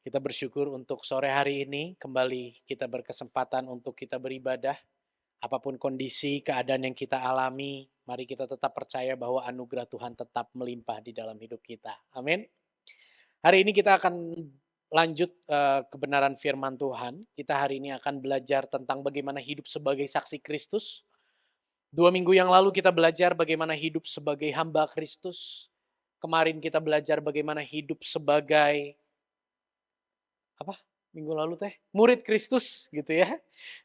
Kita bersyukur untuk sore hari ini kembali kita berkesempatan untuk kita beribadah. Apapun kondisi, keadaan yang kita alami, mari kita tetap percaya bahwa anugerah Tuhan tetap melimpah di dalam hidup kita. Amin. Hari ini kita akan lanjut kebenaran firman Tuhan. Kita hari ini akan belajar tentang bagaimana hidup sebagai saksi Kristus. 2 minggu yang lalu kita belajar bagaimana hidup sebagai hamba Kristus. Kemarin kita belajar bagaimana hidup sebagai minggu lalu murid Kristus gitu ya.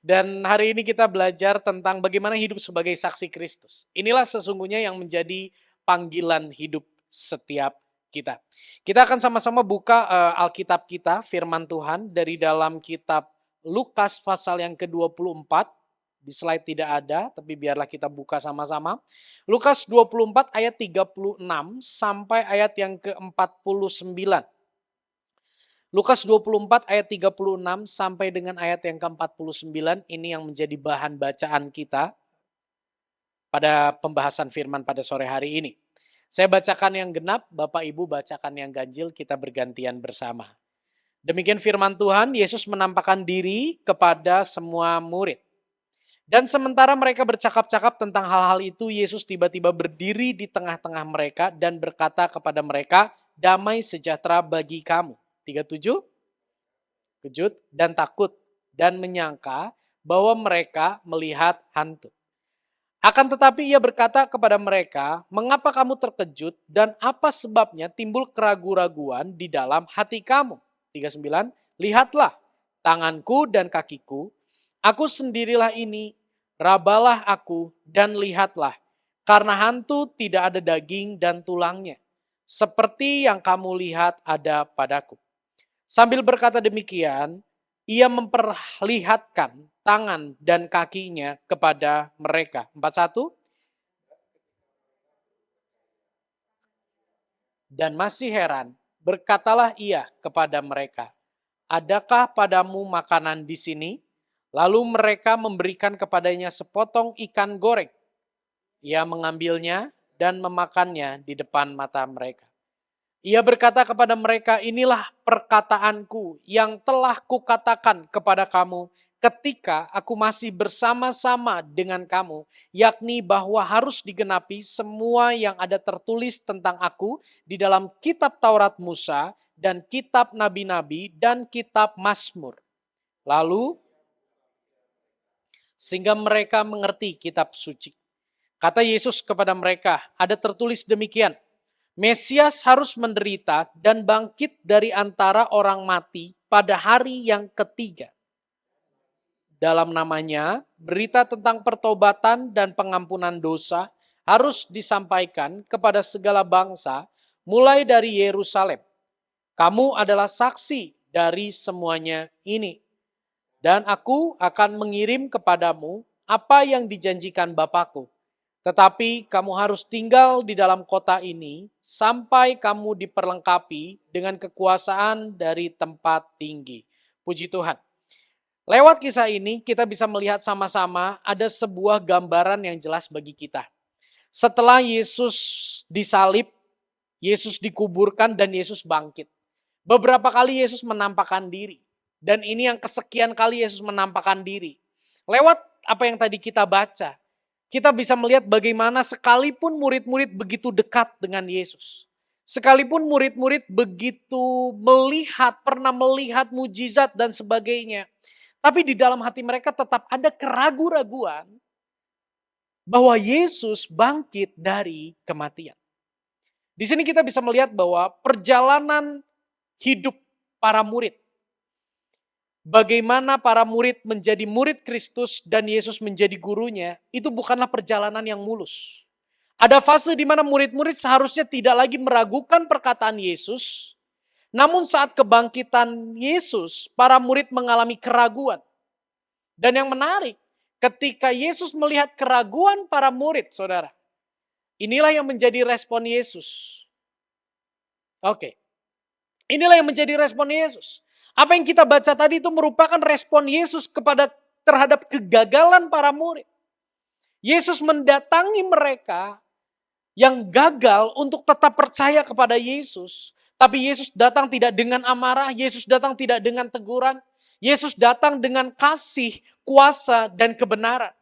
Dan hari ini kita belajar tentang bagaimana hidup sebagai saksi Kristus. Inilah sesungguhnya yang menjadi panggilan hidup setiap kita. Kita akan sama-sama buka Alkitab kita, firman Tuhan dari dalam kitab Lukas pasal yang ke-24. Di slide tidak ada, tapi biarlah kita buka sama-sama. Lukas 24 ayat 36 sampai ayat yang ke-49. Lukas 24 ayat 36 sampai dengan ayat yang ke-49 ini yang menjadi bahan bacaan kita pada pembahasan firman pada sore hari ini. Saya bacakan yang genap, Bapak Ibu bacakan yang ganjil, kita bergantian bersama. Demikian firman Tuhan, Yesus menampakkan diri kepada semua murid. Dan sementara mereka bercakap-cakap tentang hal-hal itu, Yesus tiba-tiba berdiri di tengah-tengah mereka dan berkata kepada mereka, damai sejahtera bagi kamu. 37, kejut dan takut dan menyangka bahwa mereka melihat hantu. Akan tetapi ia berkata kepada mereka, mengapa kamu terkejut dan apa sebabnya timbul keraguan-raguan di dalam hati kamu? 39, lihatlah tanganku dan kakiku, aku sendirilah ini, rabalah aku dan lihatlah, karena hantu tidak ada daging dan tulangnya, seperti yang kamu lihat ada padaku. Sambil berkata demikian, ia memperlihatkan tangan dan kakinya kepada mereka. 41. Dan masih heran, berkatalah ia kepada mereka, adakah padamu makanan di sini? Lalu mereka memberikan kepadanya sepotong ikan goreng. Ia mengambilnya dan memakannya di depan mata mereka. Ia berkata kepada mereka, inilah perkataanku yang telah kukatakan kepada kamu ketika aku masih bersama-sama dengan kamu, yakni bahwa harus digenapi semua yang ada tertulis tentang aku di dalam kitab Taurat Musa dan kitab Nabi-Nabi dan kitab Mazmur. Lalu, sehingga mereka mengerti kitab suci. Kata Yesus kepada mereka, ada tertulis demikian, Mesias harus menderita dan bangkit dari antara orang mati pada hari yang ketiga. Dalam namanya, berita tentang pertobatan dan pengampunan dosa harus disampaikan kepada segala bangsa, mulai dari Yerusalem. Kamu adalah saksi dari semuanya ini. Dan aku akan mengirim kepadamu apa yang dijanjikan Bapakku. Tetapi kamu harus tinggal di dalam kota ini sampai kamu diperlengkapi dengan kekuasaan dari tempat tinggi. Puji Tuhan. Lewat kisah ini kita bisa melihat sama-sama ada sebuah gambaran yang jelas bagi kita. Setelah Yesus disalib, Yesus dikuburkan dan Yesus bangkit. Beberapa kali Yesus menampakkan diri. Dan ini yang kesekian kali Yesus menampakkan diri. Lewat apa yang tadi kita baca, kita bisa melihat bagaimana sekalipun murid-murid begitu dekat dengan Yesus. Sekalipun murid-murid begitu pernah melihat mujizat dan sebagainya. Tapi di dalam hati mereka tetap ada keraguan-raguan bahwa Yesus bangkit dari kematian. Di sini kita bisa melihat bahwa perjalanan hidup para murid, bagaimana para murid menjadi murid Kristus dan Yesus menjadi gurunya, itu bukanlah perjalanan yang mulus. Ada fase di mana murid-murid seharusnya tidak lagi meragukan perkataan Yesus, namun saat kebangkitan Yesus, para murid mengalami keraguan. Dan yang menarik, ketika Yesus melihat keraguan para murid, saudara, inilah yang menjadi respon Yesus. Oke, inilah yang menjadi respon Yesus. Apa yang kita baca tadi itu merupakan respon Yesus terhadap kegagalan para murid. Yesus mendatangi mereka yang gagal untuk tetap percaya kepada Yesus. Tapi Yesus datang tidak dengan amarah, Yesus datang tidak dengan teguran. Yesus datang dengan kasih, kuasa, dan kebenaran.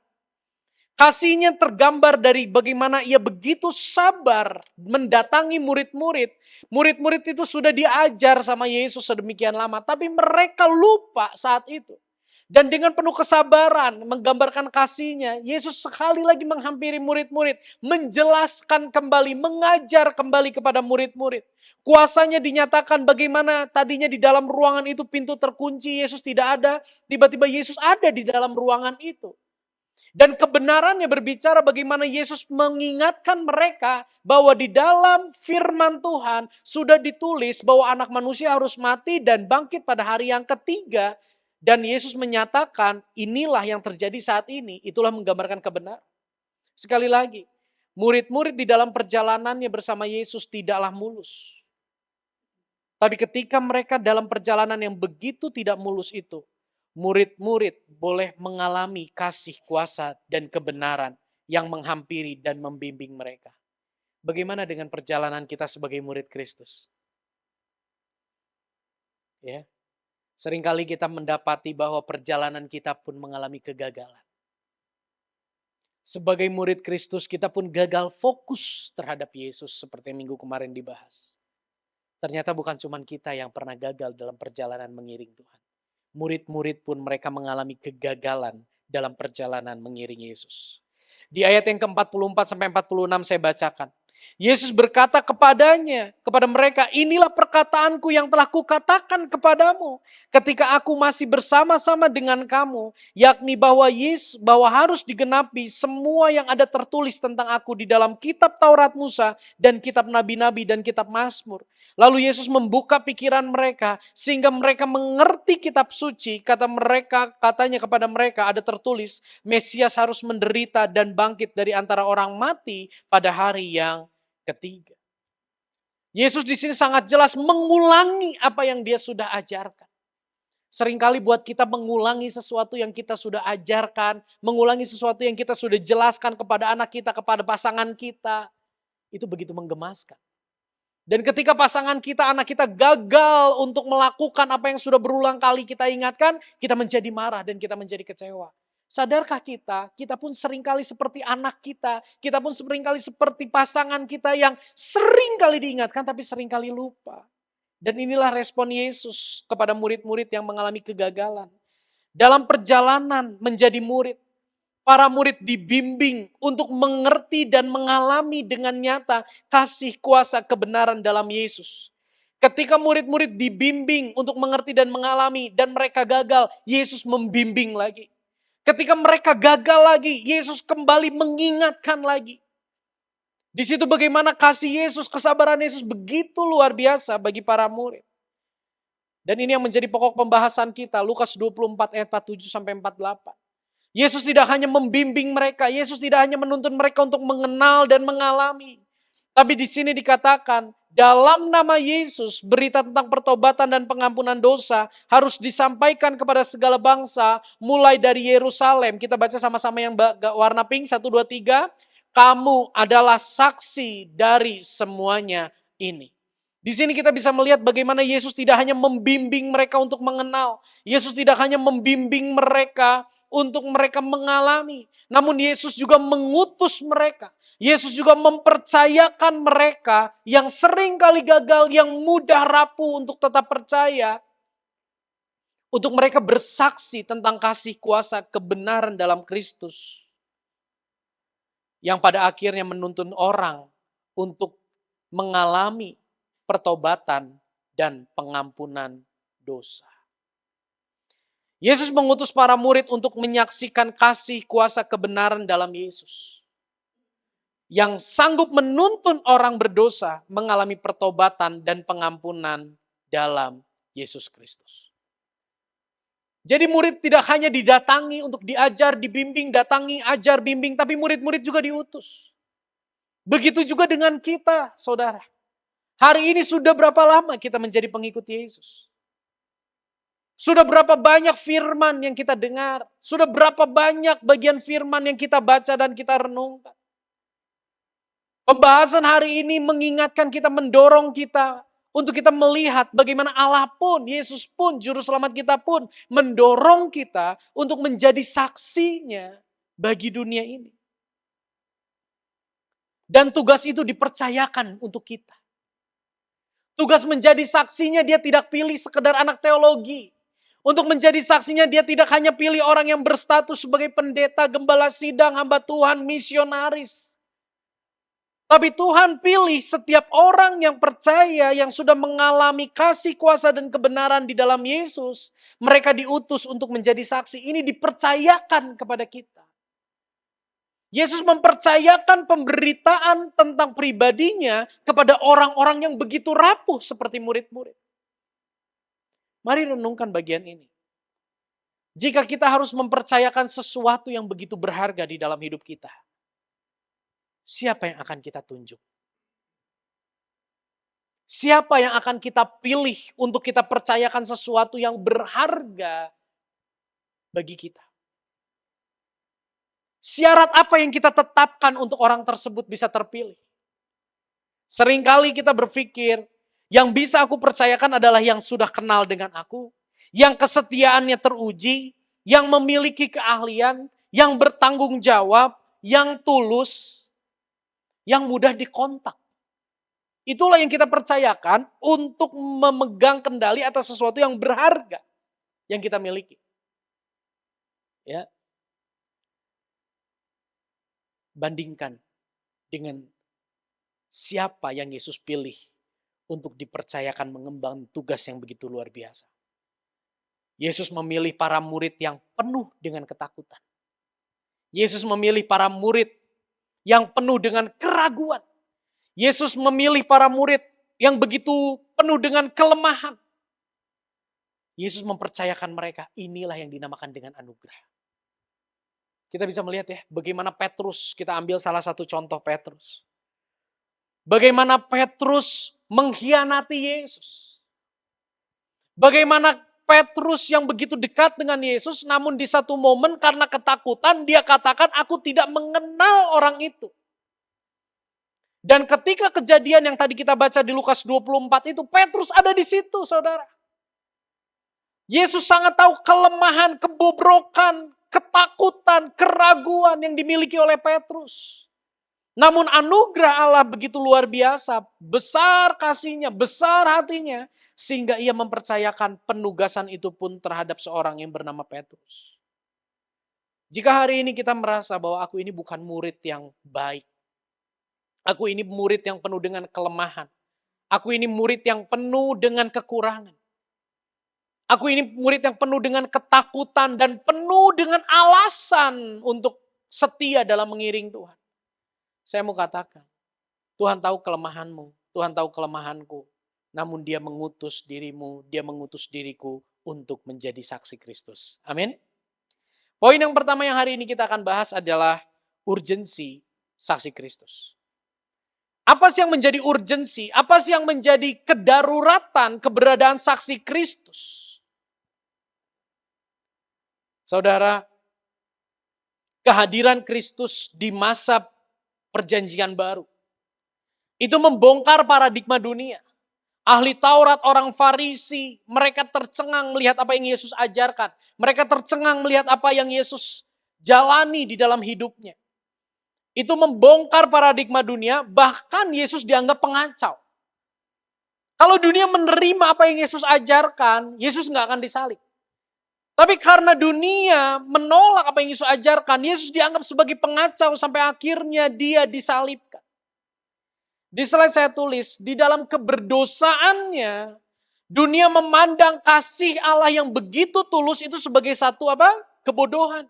Kasihnya tergambar dari bagaimana ia begitu sabar mendatangi murid-murid. Murid-murid itu sudah diajar sama Yesus sedemikian lama, tapi mereka lupa saat itu. Dan dengan penuh kesabaran menggambarkan kasihnya, Yesus sekali lagi menghampiri murid-murid, menjelaskan kembali, mengajar kembali kepada murid-murid. Kuasanya dinyatakan bagaimana tadinya di dalam ruangan itu pintu terkunci, Yesus tidak ada, tiba-tiba Yesus ada di dalam ruangan itu. Dan kebenarannya berbicara bagaimana Yesus mengingatkan mereka bahwa di dalam firman Tuhan sudah ditulis bahwa anak manusia harus mati dan bangkit pada hari yang ketiga. Dan Yesus menyatakan inilah yang terjadi saat ini, itulah menggambarkan kebenaran. Sekali lagi, murid-murid di dalam perjalanannya bersama Yesus tidaklah mulus. Tapi ketika mereka dalam perjalanan yang begitu tidak mulus itu, murid-murid boleh mengalami kasih, kuasa, dan kebenaran yang menghampiri dan membimbing mereka. Bagaimana dengan perjalanan kita sebagai murid Kristus? Ya, seringkali kita mendapati bahwa perjalanan kita pun mengalami kegagalan. Sebagai murid Kristus kita pun gagal fokus terhadap Yesus seperti minggu kemarin dibahas. Ternyata bukan cuma kita yang pernah gagal dalam perjalanan mengiring Tuhan. Murid-murid pun mereka mengalami kegagalan dalam perjalanan mengiring Yesus. Di ayat yang ke-44 sampai 46 saya bacakan. Yesus berkata kepada mereka, inilah perkataanku yang telah kukatakan kepadamu ketika aku masih bersama-sama dengan kamu, yakni bahwa harus digenapi semua yang ada tertulis tentang aku di dalam kitab Taurat Musa dan kitab Nabi-Nabi dan kitab Mazmur. Lalu Yesus membuka pikiran mereka sehingga mereka mengerti kitab suci. Katanya kepada mereka ada tertulis, Mesias harus menderita dan bangkit dari antara orang mati pada hari yang ketiga. Yesus di sini sangat jelas mengulangi apa yang dia sudah ajarkan. Seringkali buat kita mengulangi sesuatu yang kita sudah ajarkan, mengulangi sesuatu yang kita sudah jelaskan kepada anak kita, kepada pasangan kita, itu begitu menggemaskan. Dan ketika pasangan kita, anak kita gagal untuk melakukan apa yang sudah berulang kali kita ingatkan, kita menjadi marah dan kita menjadi kecewa. Sadarkah kita pun seringkali seperti anak kita pun seringkali seperti pasangan kita yang seringkali diingatkan tapi seringkali lupa. Dan inilah respon Yesus kepada murid-murid yang mengalami kegagalan. Dalam perjalanan menjadi murid, para murid dibimbing untuk mengerti dan mengalami dengan nyata kasih, kuasa, kebenaran dalam Yesus. Ketika murid-murid dibimbing untuk mengerti dan mengalami dan mereka gagal, Yesus membimbing lagi. Ketika mereka gagal lagi, Yesus kembali mengingatkan lagi. Di situ bagaimana kasih Yesus, kesabaran Yesus begitu luar biasa bagi para murid. Dan ini yang menjadi pokok pembahasan kita, Lukas 24 ayat 47 sampai 48. Yesus tidak hanya membimbing mereka, Yesus tidak hanya menuntun mereka untuk mengenal dan mengalami. Tapi di sini dikatakan, dalam nama Yesus, berita tentang pertobatan dan pengampunan dosa harus disampaikan kepada segala bangsa, mulai dari Yerusalem. Kita baca sama-sama yang warna pink, 1, 2, 3. Kamu adalah saksi dari semuanya ini. Di sini kita bisa melihat bagaimana Yesus tidak hanya membimbing mereka untuk mengenal. Yesus tidak hanya membimbing mereka untuk mereka mengalami. Namun Yesus juga mengutus mereka. Yesus juga mempercayakan mereka yang sering kali gagal, yang mudah rapuh untuk tetap percaya. Untuk mereka bersaksi tentang kasih, kuasa, kebenaran dalam Kristus. Yang pada akhirnya menuntun orang untuk mengalami pertobatan dan pengampunan dosa. Yesus mengutus para murid untuk menyaksikan kasih, kuasa, kebenaran dalam Yesus. Yang sanggup menuntun orang berdosa mengalami pertobatan dan pengampunan dalam Yesus Kristus. Jadi murid tidak hanya didatangi untuk diajar, dibimbing, datangi, ajar, bimbing, tapi murid-murid juga diutus. Begitu juga dengan kita, saudara. Hari ini sudah berapa lama kita menjadi pengikut Yesus? Sudah berapa banyak firman yang kita dengar? Sudah berapa banyak bagian firman yang kita baca dan kita renungkan? Pembahasan hari ini mengingatkan kita, mendorong kita Untuk kita melihat bagaimana Allah pun, Yesus pun, Juru Selamat kita pun mendorong kita untuk menjadi saksinya bagi dunia ini. Dan tugas itu dipercayakan untuk kita. Tugas menjadi saksinya dia tidak pilih sekedar anak teologi. Untuk menjadi saksinya dia tidak hanya pilih orang yang berstatus sebagai pendeta, gembala sidang, hamba Tuhan, misionaris. Tapi Tuhan pilih setiap orang yang percaya, yang sudah mengalami kasih, kuasa, dan kebenaran di dalam Yesus. Mereka diutus untuk menjadi saksi. Ini dipercayakan kepada kita. Yesus mempercayakan pemberitaan tentang pribadinya kepada orang-orang yang begitu rapuh seperti murid-murid. Mari renungkan bagian ini. Jika kita harus mempercayakan sesuatu yang begitu berharga di dalam hidup kita, siapa yang akan kita tunjuk? Siapa yang akan kita pilih untuk kita percayakan sesuatu yang berharga bagi kita? Syarat apa yang kita tetapkan untuk orang tersebut bisa terpilih? Seringkali kita berpikir, yang bisa aku percayakan adalah yang sudah kenal dengan aku, yang kesetiaannya teruji, yang memiliki keahlian, yang bertanggung jawab, yang tulus, yang mudah dikontak. Itulah yang kita percayakan untuk memegang kendali atas sesuatu yang berharga yang kita miliki. Ya. Bandingkan dengan siapa yang Yesus pilih untuk dipercayakan mengemban tugas yang begitu luar biasa. Yesus memilih para murid yang penuh dengan ketakutan. Yesus memilih para murid yang penuh dengan keraguan. Yesus memilih para murid yang begitu penuh dengan kelemahan. Yesus mempercayakan mereka, inilah yang dinamakan dengan anugerah. Kita bisa melihat ya, bagaimana Petrus, kita ambil salah satu contoh Petrus. Bagaimana Petrus mengkhianati Yesus. Bagaimana Petrus yang begitu dekat dengan Yesus, namun di satu momen karena ketakutan dia katakan, aku tidak mengenal orang itu. Dan ketika kejadian yang tadi kita baca di Lukas 24 itu, Petrus ada di situ, saudara. Yesus sangat tahu kelemahan, kebobrokan, ketakutan, keraguan yang dimiliki oleh Petrus. Namun anugerah Allah begitu luar biasa, besar kasihnya, besar hatinya, sehingga ia mempercayakan penugasan itu pun terhadap seorang yang bernama Petrus. Jika hari ini kita merasa bahwa aku ini bukan murid yang baik, aku ini murid yang penuh dengan kelemahan, aku ini murid yang penuh dengan kekurangan, aku ini murid yang penuh dengan ketakutan dan penuh dengan alasan untuk setia dalam mengiring Tuhan. Saya mau katakan, Tuhan tahu kelemahanmu, Tuhan tahu kelemahanku. Namun dia mengutus dirimu, dia mengutus diriku untuk menjadi saksi Kristus. Amin. Poin yang pertama yang hari ini kita akan bahas adalah urgensi saksi Kristus. Apa sih yang menjadi urgensi? Apa sih yang menjadi kedaruratan keberadaan saksi Kristus? Saudara, kehadiran Kristus di masa perjanjian baru itu membongkar paradigma dunia. Ahli Taurat, orang Farisi, mereka tercengang melihat apa yang Yesus ajarkan. Mereka tercengang melihat apa yang Yesus jalani di dalam hidupnya. Itu membongkar paradigma dunia, bahkan Yesus dianggap pengacau. Kalau dunia menerima apa yang Yesus ajarkan, Yesus nggak akan disalib. Tapi karena dunia menolak apa yang Yesus ajarkan, Yesus dianggap sebagai pengacau sampai akhirnya dia disalibkan. Di slide saya tulis, di dalam keberdosaannya, dunia memandang kasih Allah yang begitu tulus itu sebagai satu apa? Kebodohan.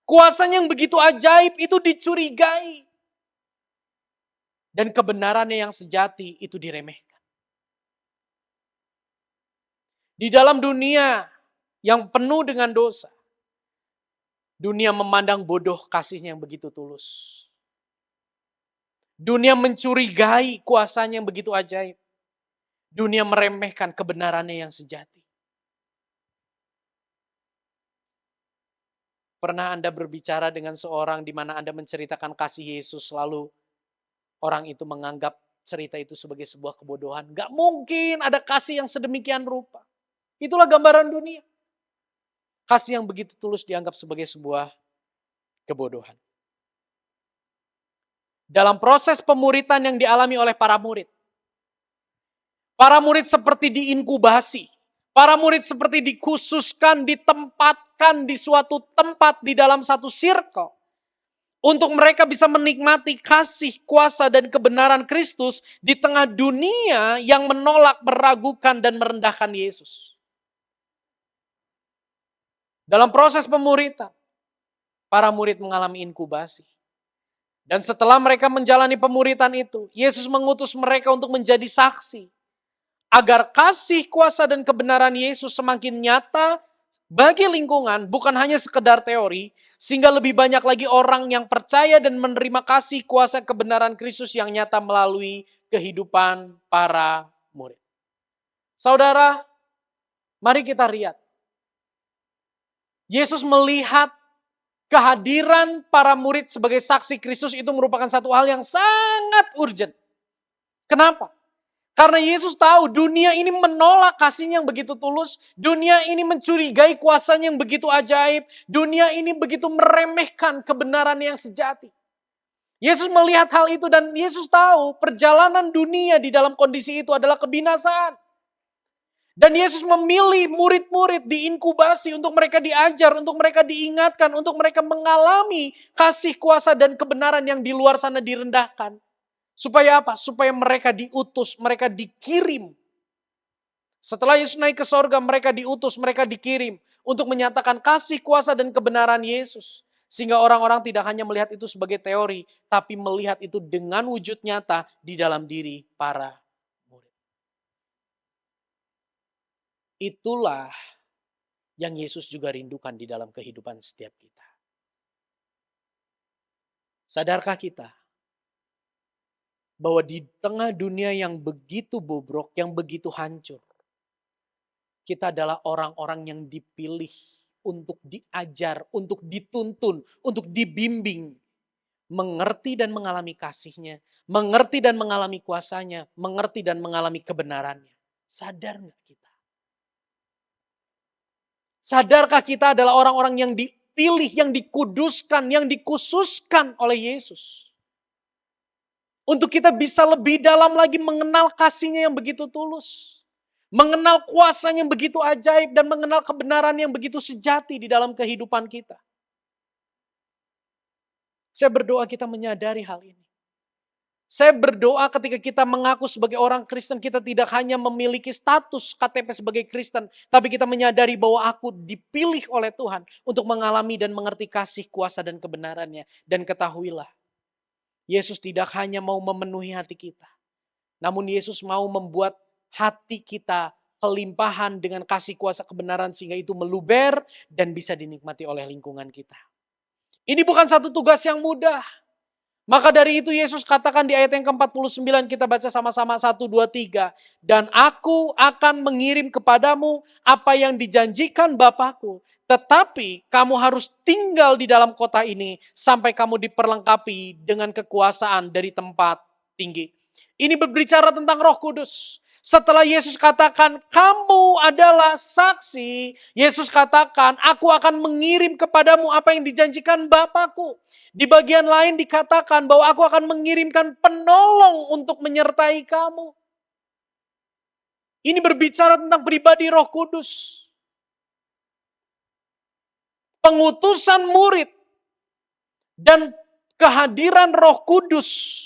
Kuasanya yang begitu ajaib itu dicurigai. Dan kebenarannya yang sejati itu diremehkan. Di dalam dunia yang penuh dengan dosa, dunia memandang bodoh kasihnya yang begitu tulus. Dunia mencurigai kuasanya yang begitu ajaib. Dunia meremehkan kebenarannya yang sejati. Pernah Anda berbicara dengan seorang di mana Anda menceritakan kasih Yesus, lalu orang itu menganggap cerita itu sebagai sebuah kebodohan. Gak mungkin ada kasih yang sedemikian rupa. Itulah gambaran dunia. Kasih yang begitu tulus dianggap sebagai sebuah kebodohan. Dalam proses pemuritan yang dialami oleh para murid seperti diinkubasi. Para murid seperti dikhususkan, ditempatkan di suatu tempat di dalam satu circle. Untuk mereka bisa menikmati kasih, kuasa, dan kebenaran Kristus di tengah dunia yang menolak, meragukan, dan merendahkan Yesus. Dalam proses pemuritan, para murid mengalami inkubasi. Dan setelah mereka menjalani pemuritan itu, Yesus mengutus mereka untuk menjadi saksi. Agar kasih, kuasa, dan kebenaran Yesus semakin nyata bagi lingkungan, bukan hanya sekedar teori, sehingga lebih banyak lagi orang yang percaya dan menerima kasih, kuasa, kebenaran Kristus yang nyata melalui kehidupan para murid. Saudara, mari kita lihat. Yesus melihat kehadiran para murid sebagai saksi Kristus itu merupakan satu hal yang sangat urgent. Kenapa? Karena Yesus tahu dunia ini menolak kasihnya yang begitu tulus. Dunia ini mencurigai kuasanya yang begitu ajaib. Dunia ini begitu meremehkan kebenaran yang sejati. Yesus melihat hal itu dan Yesus tahu perjalanan dunia di dalam kondisi itu adalah kebinasaan. Dan Yesus memilih murid-murid diinkubasi untuk mereka diajar, untuk mereka diingatkan, untuk mereka mengalami kasih, kuasa, dan kebenaran yang di luar sana direndahkan. Supaya apa? Supaya mereka diutus, mereka dikirim. Setelah Yesus naik ke sorga, mereka diutus, mereka dikirim untuk menyatakan kasih, kuasa, dan kebenaran Yesus. Sehingga orang-orang tidak hanya melihat itu sebagai teori, tapi melihat itu dengan wujud nyata di dalam diri para murid. Itulah yang Yesus juga rindukan di dalam kehidupan setiap kita. Sadarkah kita bahwa di tengah dunia yang begitu bobrok, yang begitu hancur, kita adalah orang-orang yang dipilih untuk diajar, untuk dituntun, untuk dibimbing, mengerti dan mengalami kasih-Nya, mengerti dan mengalami kuasanya, mengerti dan mengalami kebenarannya. Sadar nggak kita? Sadarkah kita adalah orang-orang yang dipilih, yang dikuduskan, yang dikhususkan oleh Yesus? Untuk kita bisa lebih dalam lagi mengenal kasih-Nya yang begitu tulus. Mengenal kuasanya yang begitu ajaib dan mengenal kebenaran yang begitu sejati di dalam kehidupan kita. Saya berdoa kita menyadari hal ini. Saya berdoa ketika kita mengaku sebagai orang Kristen, kita tidak hanya memiliki status KTP sebagai Kristen, tapi kita menyadari bahwa aku dipilih oleh Tuhan untuk mengalami dan mengerti kasih, kuasa, dan kebenarannya. Dan ketahuilah, Yesus tidak hanya mau memenuhi hati kita, namun Yesus mau membuat hati kita kelimpahan dengan kasih, kuasa, kebenaran, sehingga itu meluber dan bisa dinikmati oleh lingkungan kita. Ini bukan satu tugas yang mudah. Maka dari itu Yesus katakan di ayat yang ke-49, kita baca sama-sama 1, 2, 3. Dan aku akan mengirim kepadamu apa yang dijanjikan Bapakku. Tetapi kamu harus tinggal di dalam kota ini sampai kamu diperlengkapi dengan kekuasaan dari tempat tinggi. Ini berbicara tentang Roh Kudus. Setelah Yesus katakan, kamu adalah saksi. Yesus katakan, aku akan mengirim kepadamu apa yang dijanjikan Bapakku. Di bagian lain dikatakan bahwa aku akan mengirimkan penolong untuk menyertai kamu. Ini berbicara tentang pribadi Roh Kudus. Pengutusan murid dan kehadiran Roh Kudus.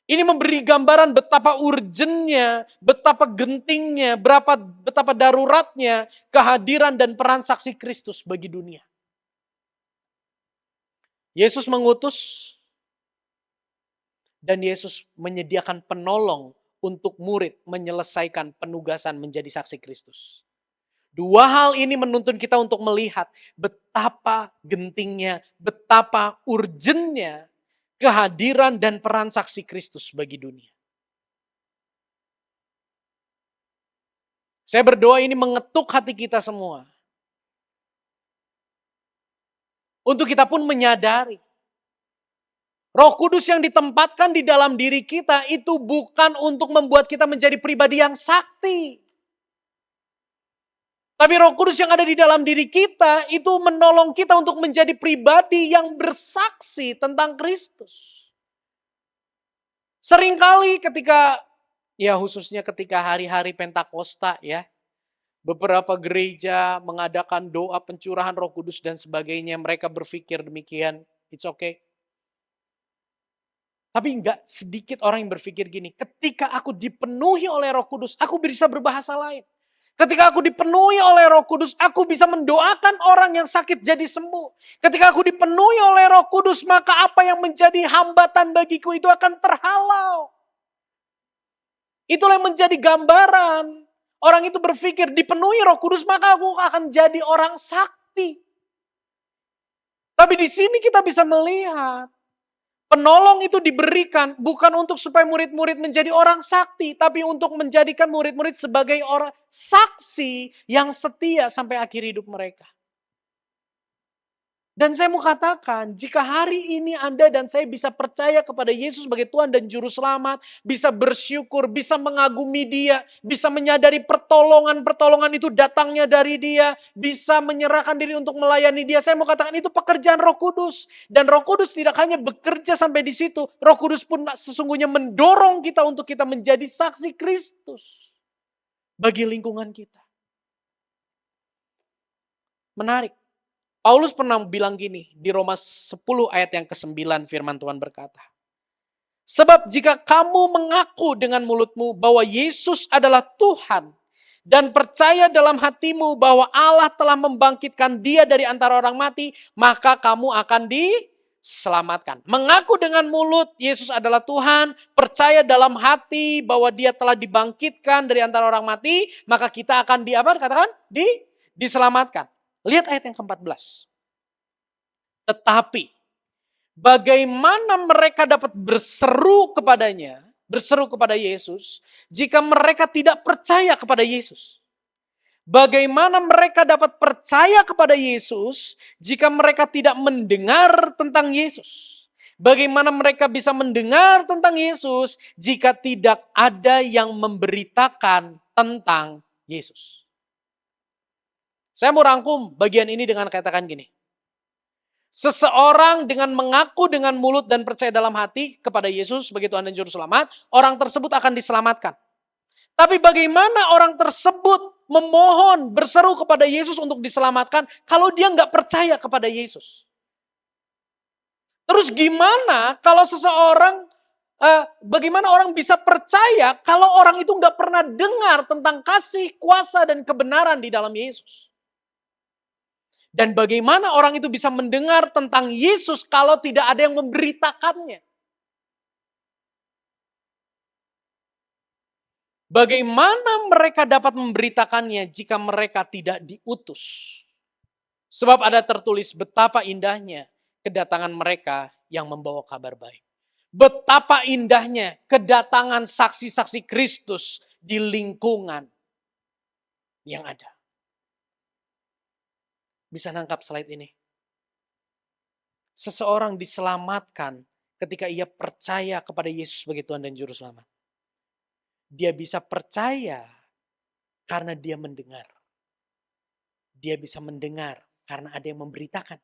Ini memberi gambaran betapa urgennya, betapa gentingnya, betapa daruratnya kehadiran dan peran saksi Kristus bagi dunia. Yesus mengutus dan Yesus menyediakan penolong untuk murid menyelesaikan penugasan menjadi saksi Kristus. Dua hal ini menuntun kita untuk melihat betapa gentingnya, betapa urgennya kehadiran dan peran saksi Kristus bagi dunia. Saya berdoa ini mengetuk hati kita semua. Untuk kita pun menyadari Roh Kudus yang ditempatkan di dalam diri kita itu bukan untuk membuat kita menjadi pribadi yang sakti. Tapi Roh Kudus yang ada di dalam diri kita itu menolong kita untuk menjadi pribadi yang bersaksi tentang Kristus. Seringkali ketika, ya khususnya ketika hari-hari Pentakosta ya, beberapa gereja mengadakan doa pencurahan Roh Kudus dan sebagainya, mereka berpikir demikian, it's okay. Tapi enggak sedikit orang yang berpikir gini, ketika aku dipenuhi oleh Roh Kudus, aku bisa berbahasa lain. Ketika aku dipenuhi oleh Roh Kudus, aku bisa mendoakan orang yang sakit jadi sembuh. Ketika aku dipenuhi oleh Roh Kudus, maka apa yang menjadi hambatan bagiku itu akan terhalau. Itulah yang menjadi gambaran. Orang itu berpikir dipenuhi Roh Kudus, maka aku akan jadi orang sakti. Tapi di sini kita bisa melihat, penolong itu diberikan bukan untuk supaya murid-murid menjadi orang sakti, tapi untuk menjadikan murid-murid sebagai orang saksi yang setia sampai akhir hidup mereka. Dan saya mau katakan, jika hari ini Anda dan saya bisa percaya kepada Yesus sebagai Tuhan dan Juru Selamat, bisa bersyukur, bisa mengagumi Dia, bisa menyadari pertolongan-pertolongan itu datangnya dari Dia, bisa menyerahkan diri untuk melayani Dia. Saya mau katakan itu pekerjaan Roh Kudus. Dan Roh Kudus tidak hanya bekerja sampai di situ, Roh Kudus pun sesungguhnya mendorong kita untuk kita menjadi saksi Kristus bagi lingkungan kita. Menarik. Paulus pernah bilang gini di Roma 10 ayat yang ke-9 firman Tuhan berkata, sebab jika kamu mengaku dengan mulutmu bahwa Yesus adalah Tuhan dan percaya dalam hatimu bahwa Allah telah membangkitkan Dia dari antara orang mati, maka kamu akan diselamatkan. Mengaku dengan mulut Yesus adalah Tuhan, percaya dalam hati bahwa Dia telah dibangkitkan dari antara orang mati, maka kita akan diselamatkan. Lihat ayat yang ke-14. Tetapi bagaimana mereka dapat berseru kepada Yesus jika mereka tidak percaya kepada Yesus? Bagaimana mereka dapat percaya kepada Yesus jika mereka tidak mendengar tentang Yesus? Bagaimana mereka bisa mendengar tentang Yesus jika tidak ada yang memberitakan tentang Yesus? Saya mau rangkum bagian ini dengan katakan gini. Seseorang dengan mengaku dengan mulut dan percaya dalam hati kepada Yesus sebagai Tuhan dan Juru Selamat, orang tersebut akan diselamatkan. Tapi bagaimana orang tersebut memohon, berseru kepada Yesus untuk diselamatkan kalau dia nggak percaya kepada Yesus? Terus gimana kalau bagaimana orang bisa percaya kalau orang itu nggak pernah dengar tentang kasih, kuasa, dan kebenaran di dalam Yesus? Dan bagaimana orang itu bisa mendengar tentang Yesus kalau tidak ada yang memberitakannya? Bagaimana mereka dapat memberitakannya jika mereka tidak diutus? Sebab ada tertulis betapa indahnya kedatangan mereka yang membawa kabar baik. Betapa indahnya kedatangan saksi-saksi Kristus di lingkungan yang ada. Bisa nangkap slide ini? Seseorang diselamatkan ketika ia percaya kepada Yesus sebagai Tuhan dan Juru Selamat. Dia bisa percaya karena dia mendengar. Dia bisa mendengar karena ada yang memberitakan.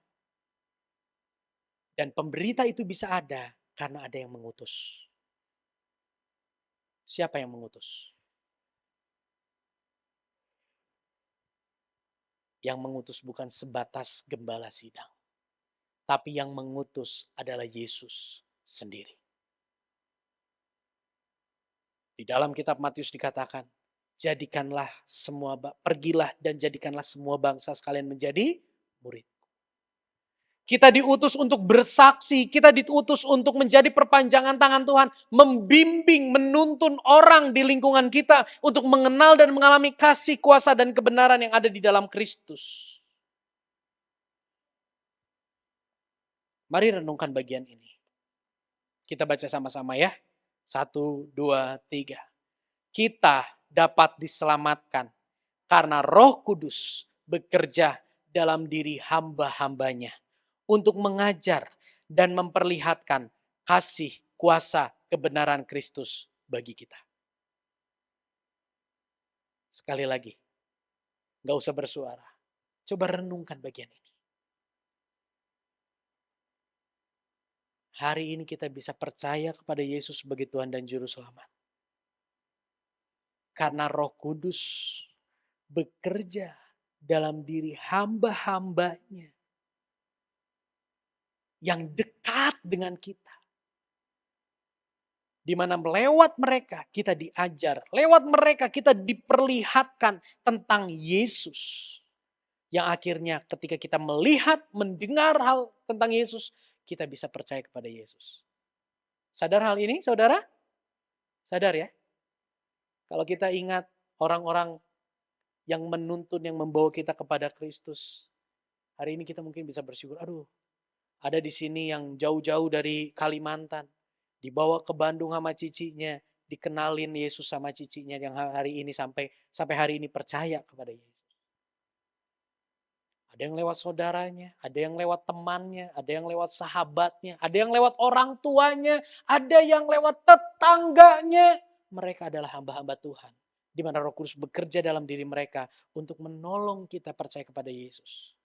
Dan pemberita itu bisa ada karena ada yang mengutus. Siapa yang mengutus? Yang mengutus bukan sebatas gembala sidang. Tapi yang mengutus adalah Yesus sendiri. Di dalam kitab Matius dikatakan, pergilah dan jadikanlah semua bangsa sekalian menjadi murid. Kita diutus untuk bersaksi, kita diutus untuk menjadi perpanjangan tangan Tuhan, membimbing, menuntun orang di lingkungan kita untuk mengenal dan mengalami kasih, kuasa, dan kebenaran yang ada di dalam Kristus. Mari renungkan bagian ini. Kita baca sama-sama ya. 1, 2, 3. Kita dapat diselamatkan karena Roh Kudus bekerja dalam diri hamba-hambanya untuk mengajar dan memperlihatkan kasih, kuasa, kebenaran Kristus bagi kita. Sekali lagi, gak usah bersuara. Coba renungkan bagian ini. Hari ini kita bisa percaya kepada Yesus sebagai Tuhan dan Juru Selamat. Karena Roh Kudus bekerja dalam diri hamba-hambanya yang dekat dengan kita. Di mana lewat mereka kita diajar, lewat mereka kita diperlihatkan tentang Yesus. Yang akhirnya ketika kita melihat, mendengar hal tentang Yesus, kita bisa percaya kepada Yesus. Sadar hal ini, saudara? Sadar ya? Kalau kita ingat orang-orang yang menuntun, yang membawa kita kepada Kristus. Hari ini kita mungkin bisa bersyukur, aduh, ada di sini yang jauh-jauh dari Kalimantan. Dibawa ke Bandung sama cicinya, dikenalin Yesus sama cicinya yang hari ini sampai hari ini percaya kepada Yesus. Ada yang lewat saudaranya, ada yang lewat temannya, ada yang lewat sahabatnya, ada yang lewat orang tuanya, ada yang lewat tetangganya. Mereka adalah hamba-hamba Tuhan. Di mana Roh Kudus bekerja dalam diri mereka untuk menolong kita percaya kepada Yesus.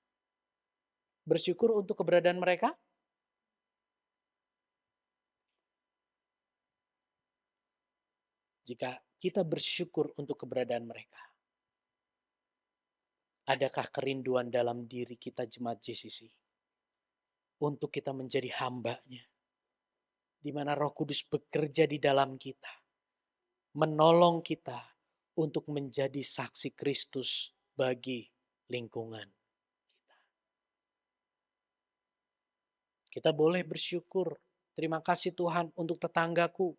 Bersyukur untuk keberadaan mereka. Jika kita bersyukur untuk keberadaan mereka, adakah kerinduan dalam diri kita jemaat JCC untuk kita menjadi hambanya, di mana Roh Kudus bekerja di dalam kita, menolong kita untuk menjadi saksi Kristus bagi lingkungan kita. Kita boleh bersyukur, terima kasih Tuhan untuk tetanggaku,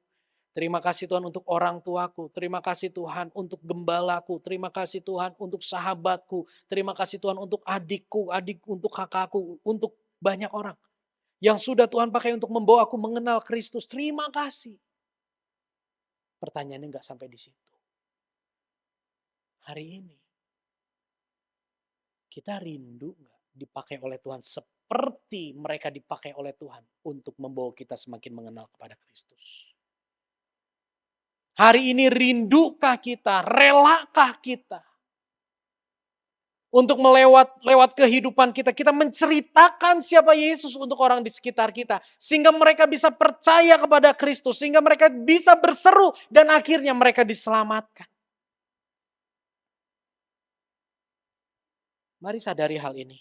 terima kasih Tuhan untuk orang tuaku. Terima kasih Tuhan untuk gembalaku. Terima kasih Tuhan untuk sahabatku. Terima kasih Tuhan untuk adikku, untuk kakakku, untuk banyak orang. Yang sudah Tuhan pakai untuk membawa aku mengenal Kristus. Terima kasih. Pertanyaannya nggak sampai di situ. Hari ini, kita rindu nggak dipakai oleh Tuhan seperti mereka dipakai oleh Tuhan untuk membawa kita semakin mengenal kepada Kristus? Hari ini rindukah kita, relakah kita untuk lewat kehidupan kita, kita menceritakan siapa Yesus untuk orang di sekitar kita. Sehingga mereka bisa percaya kepada Kristus, sehingga mereka bisa berseru dan akhirnya mereka diselamatkan. Mari sadari hal ini.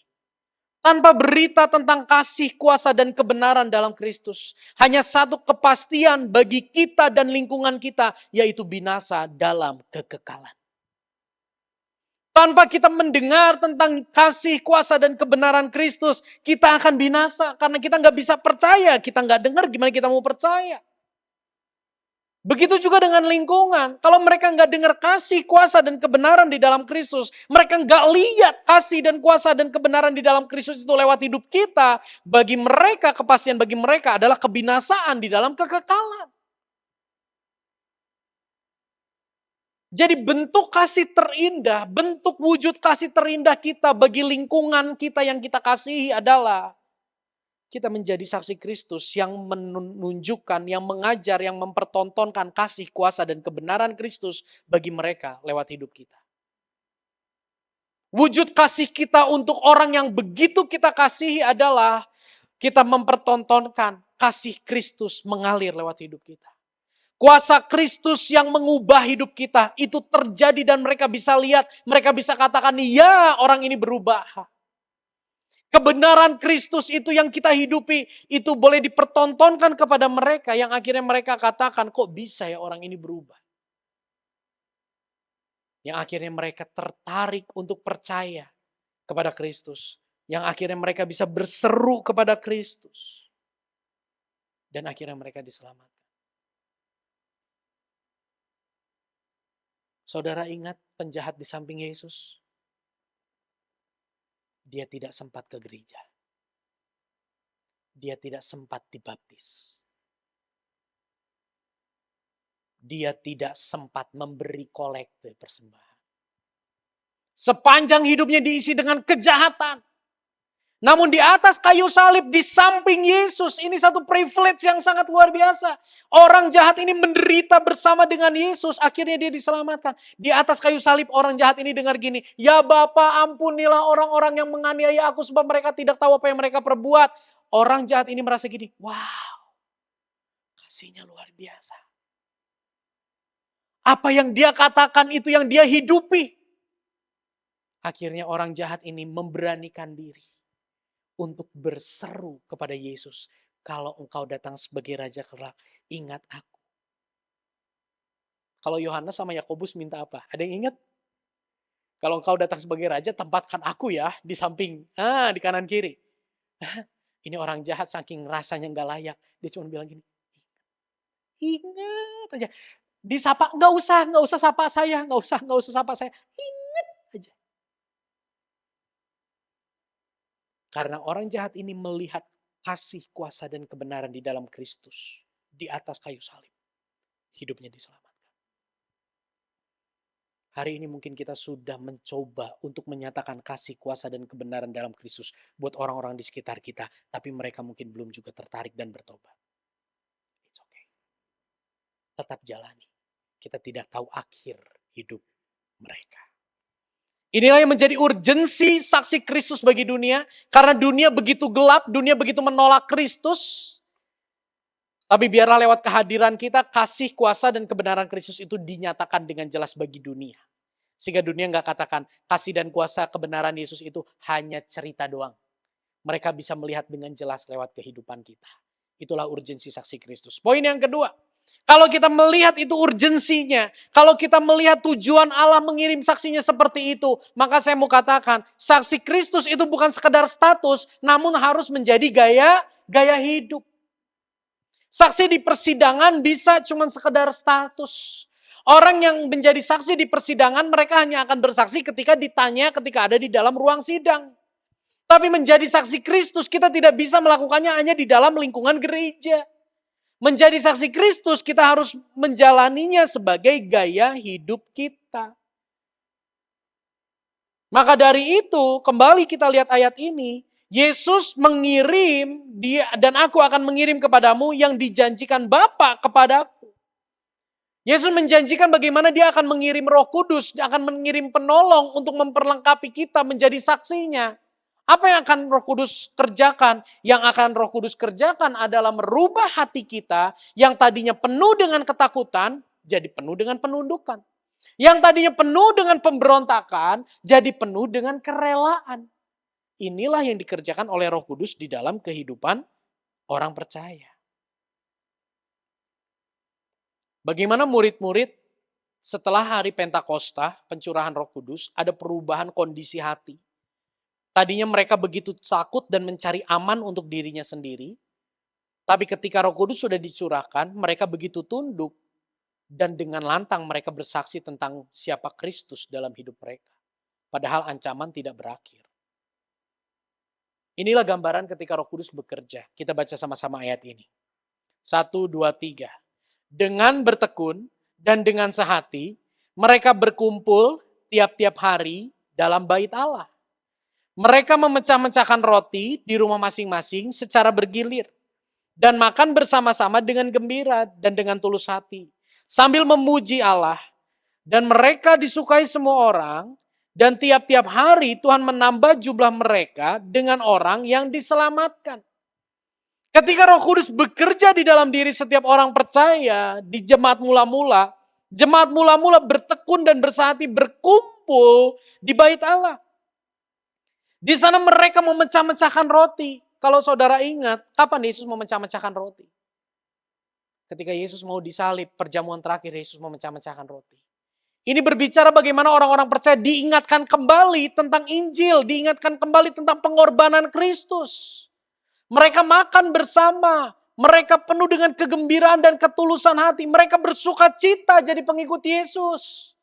Tanpa berita tentang kasih, kuasa, dan kebenaran dalam Kristus. Hanya satu kepastian bagi kita dan lingkungan kita, yaitu binasa dalam kekekalan. Tanpa kita mendengar tentang kasih, kuasa, dan kebenaran Kristus, kita akan binasa. Karena kita nggak bisa percaya, kita nggak dengar, gimana kita mau percaya. Begitu juga dengan lingkungan. Kalau mereka nggak dengar kasih, kuasa, dan kebenaran di dalam Kristus, mereka nggak lihat kasih dan kuasa dan kebenaran di dalam Kristus itu lewat hidup kita, bagi mereka, kepastian bagi mereka adalah kebinasaan di dalam kekekalan. Jadi bentuk kasih terindah, bentuk wujud kasih terindah kita bagi lingkungan kita yang kita kasihi adalah kita menjadi saksi Kristus yang menunjukkan, yang mengajar, yang mempertontonkan kasih, kuasa, dan kebenaran Kristus bagi mereka lewat hidup kita. Wujud kasih kita untuk orang yang begitu kita kasihi adalah kita mempertontonkan kasih Kristus mengalir lewat hidup kita. Kuasa Kristus yang mengubah hidup kita itu terjadi dan mereka bisa lihat, mereka bisa katakan, ya orang ini berubah. Kebenaran Kristus itu yang kita hidupi, itu boleh dipertontonkan kepada mereka yang akhirnya mereka katakan, kok bisa ya orang ini berubah. Yang akhirnya mereka tertarik untuk percaya kepada Kristus. Yang akhirnya mereka bisa berseru kepada Kristus. Dan akhirnya mereka diselamatkan. Saudara ingat penjahat di samping Yesus? Dia tidak sempat ke gereja. Dia tidak sempat dibaptis. Dia tidak sempat memberi kolekte persembahan. Sepanjang hidupnya diisi dengan kejahatan. Namun di atas kayu salib, di samping Yesus, ini satu privilege yang sangat luar biasa. Orang jahat ini menderita bersama dengan Yesus, akhirnya dia diselamatkan. Di atas kayu salib orang jahat ini dengar gini, ya Bapa ampunilah orang-orang yang menganiaya aku sebab mereka tidak tahu apa yang mereka perbuat. Orang jahat ini merasa gini, wow, kasihnya luar biasa. Apa yang dia katakan itu yang dia hidupi. Akhirnya orang jahat ini memberanikan diri untuk berseru kepada Yesus. Kalau engkau datang sebagai Raja kelak, ingat aku. Kalau Yohanes sama Yakobus minta apa? Ada yang ingat? Kalau engkau datang sebagai Raja, tempatkan aku ya di samping. Di kanan kiri. Ini orang jahat saking rasanya gak layak. Dia cuma bilang gini, ingat aja. Disapa, gak usah sapa saya. Gak usah sapa saya. Ingat aja. Karena orang jahat ini melihat kasih, kuasa, dan kebenaran di dalam Kristus. Di atas kayu salib. Hidupnya diselamatkan. Hari ini mungkin kita sudah mencoba untuk menyatakan kasih, kuasa, dan kebenaran dalam Kristus. Buat orang-orang di sekitar kita. Tapi mereka mungkin belum juga tertarik dan bertobat. It's okay. Tetap jalani. Kita tidak tahu akhir hidup mereka. Inilah yang menjadi urgensi saksi Kristus bagi dunia. Karena dunia begitu gelap, dunia begitu menolak Kristus. Tapi biarlah lewat kehadiran kita, kasih, kuasa, dan kebenaran Kristus itu dinyatakan dengan jelas bagi dunia. Sehingga dunia gak katakan kasih dan kuasa kebenaran Yesus itu hanya cerita doang. Mereka bisa melihat dengan jelas lewat kehidupan kita. Itulah urgensi saksi Kristus. Poin yang kedua. Kalau kita melihat itu urgensinya, kalau kita melihat tujuan Allah mengirim saksinya seperti itu, maka saya mau katakan, saksi Kristus itu bukan sekedar status, namun harus menjadi gaya hidup. Saksi di persidangan bisa cuma sekedar status. Orang yang menjadi saksi di persidangan, mereka hanya akan bersaksi ketika ditanya, ketika ada di dalam ruang sidang. Tapi menjadi saksi Kristus, kita tidak bisa melakukannya hanya di dalam lingkungan gereja. Menjadi saksi Kristus, kita harus menjalaninya sebagai gaya hidup kita. Maka dari itu, kembali kita lihat ayat ini, Yesus mengirim, dia dan aku akan mengirim kepadamu yang dijanjikan Bapa kepadaku. Yesus menjanjikan bagaimana dia akan mengirim Roh Kudus, dia akan mengirim penolong untuk memperlengkapi kita menjadi saksinya. Apa yang akan Roh Kudus kerjakan? Yang akan Roh Kudus kerjakan adalah merubah hati kita yang tadinya penuh dengan ketakutan, jadi penuh dengan penundukan. Yang tadinya penuh dengan pemberontakan, jadi penuh dengan kerelaan. Inilah yang dikerjakan oleh Roh Kudus di dalam kehidupan orang percaya. Bagaimana murid-murid setelah hari Pentakosta, pencurahan Roh Kudus, ada perubahan kondisi hati. Tadinya mereka begitu takut dan mencari aman untuk dirinya sendiri. Tapi ketika Roh Kudus sudah dicurahkan, mereka begitu tunduk. Dan dengan lantang mereka bersaksi tentang siapa Kristus dalam hidup mereka. Padahal ancaman tidak berakhir. Inilah gambaran ketika Roh Kudus bekerja. Kita baca sama-sama ayat ini. 1, 2, 3. Dengan bertekun dan dengan sehati, mereka berkumpul tiap-tiap hari dalam bait Allah. Mereka memecah-mecahkan roti di rumah masing-masing secara bergilir. Dan makan bersama-sama dengan gembira dan dengan tulus hati. Sambil memuji Allah. Dan mereka disukai semua orang. Dan tiap-tiap hari Tuhan menambah jumlah mereka dengan orang yang diselamatkan. Ketika Roh Kudus bekerja di dalam diri setiap orang percaya di jemaat mula-mula bertekun dan bersehati berkumpul di bait Allah. Di sana mereka memecah-mecahkan roti. Kalau saudara ingat, kapan Yesus memecah-mecahkan roti? Ketika Yesus mau disalib, perjamuan terakhir Yesus memecah-mecahkan roti. Ini berbicara bagaimana orang-orang percaya diingatkan kembali tentang Injil, diingatkan kembali tentang pengorbanan Kristus. Mereka makan bersama, mereka penuh dengan kegembiraan dan ketulusan hati, mereka bersuka cita jadi pengikut Yesus.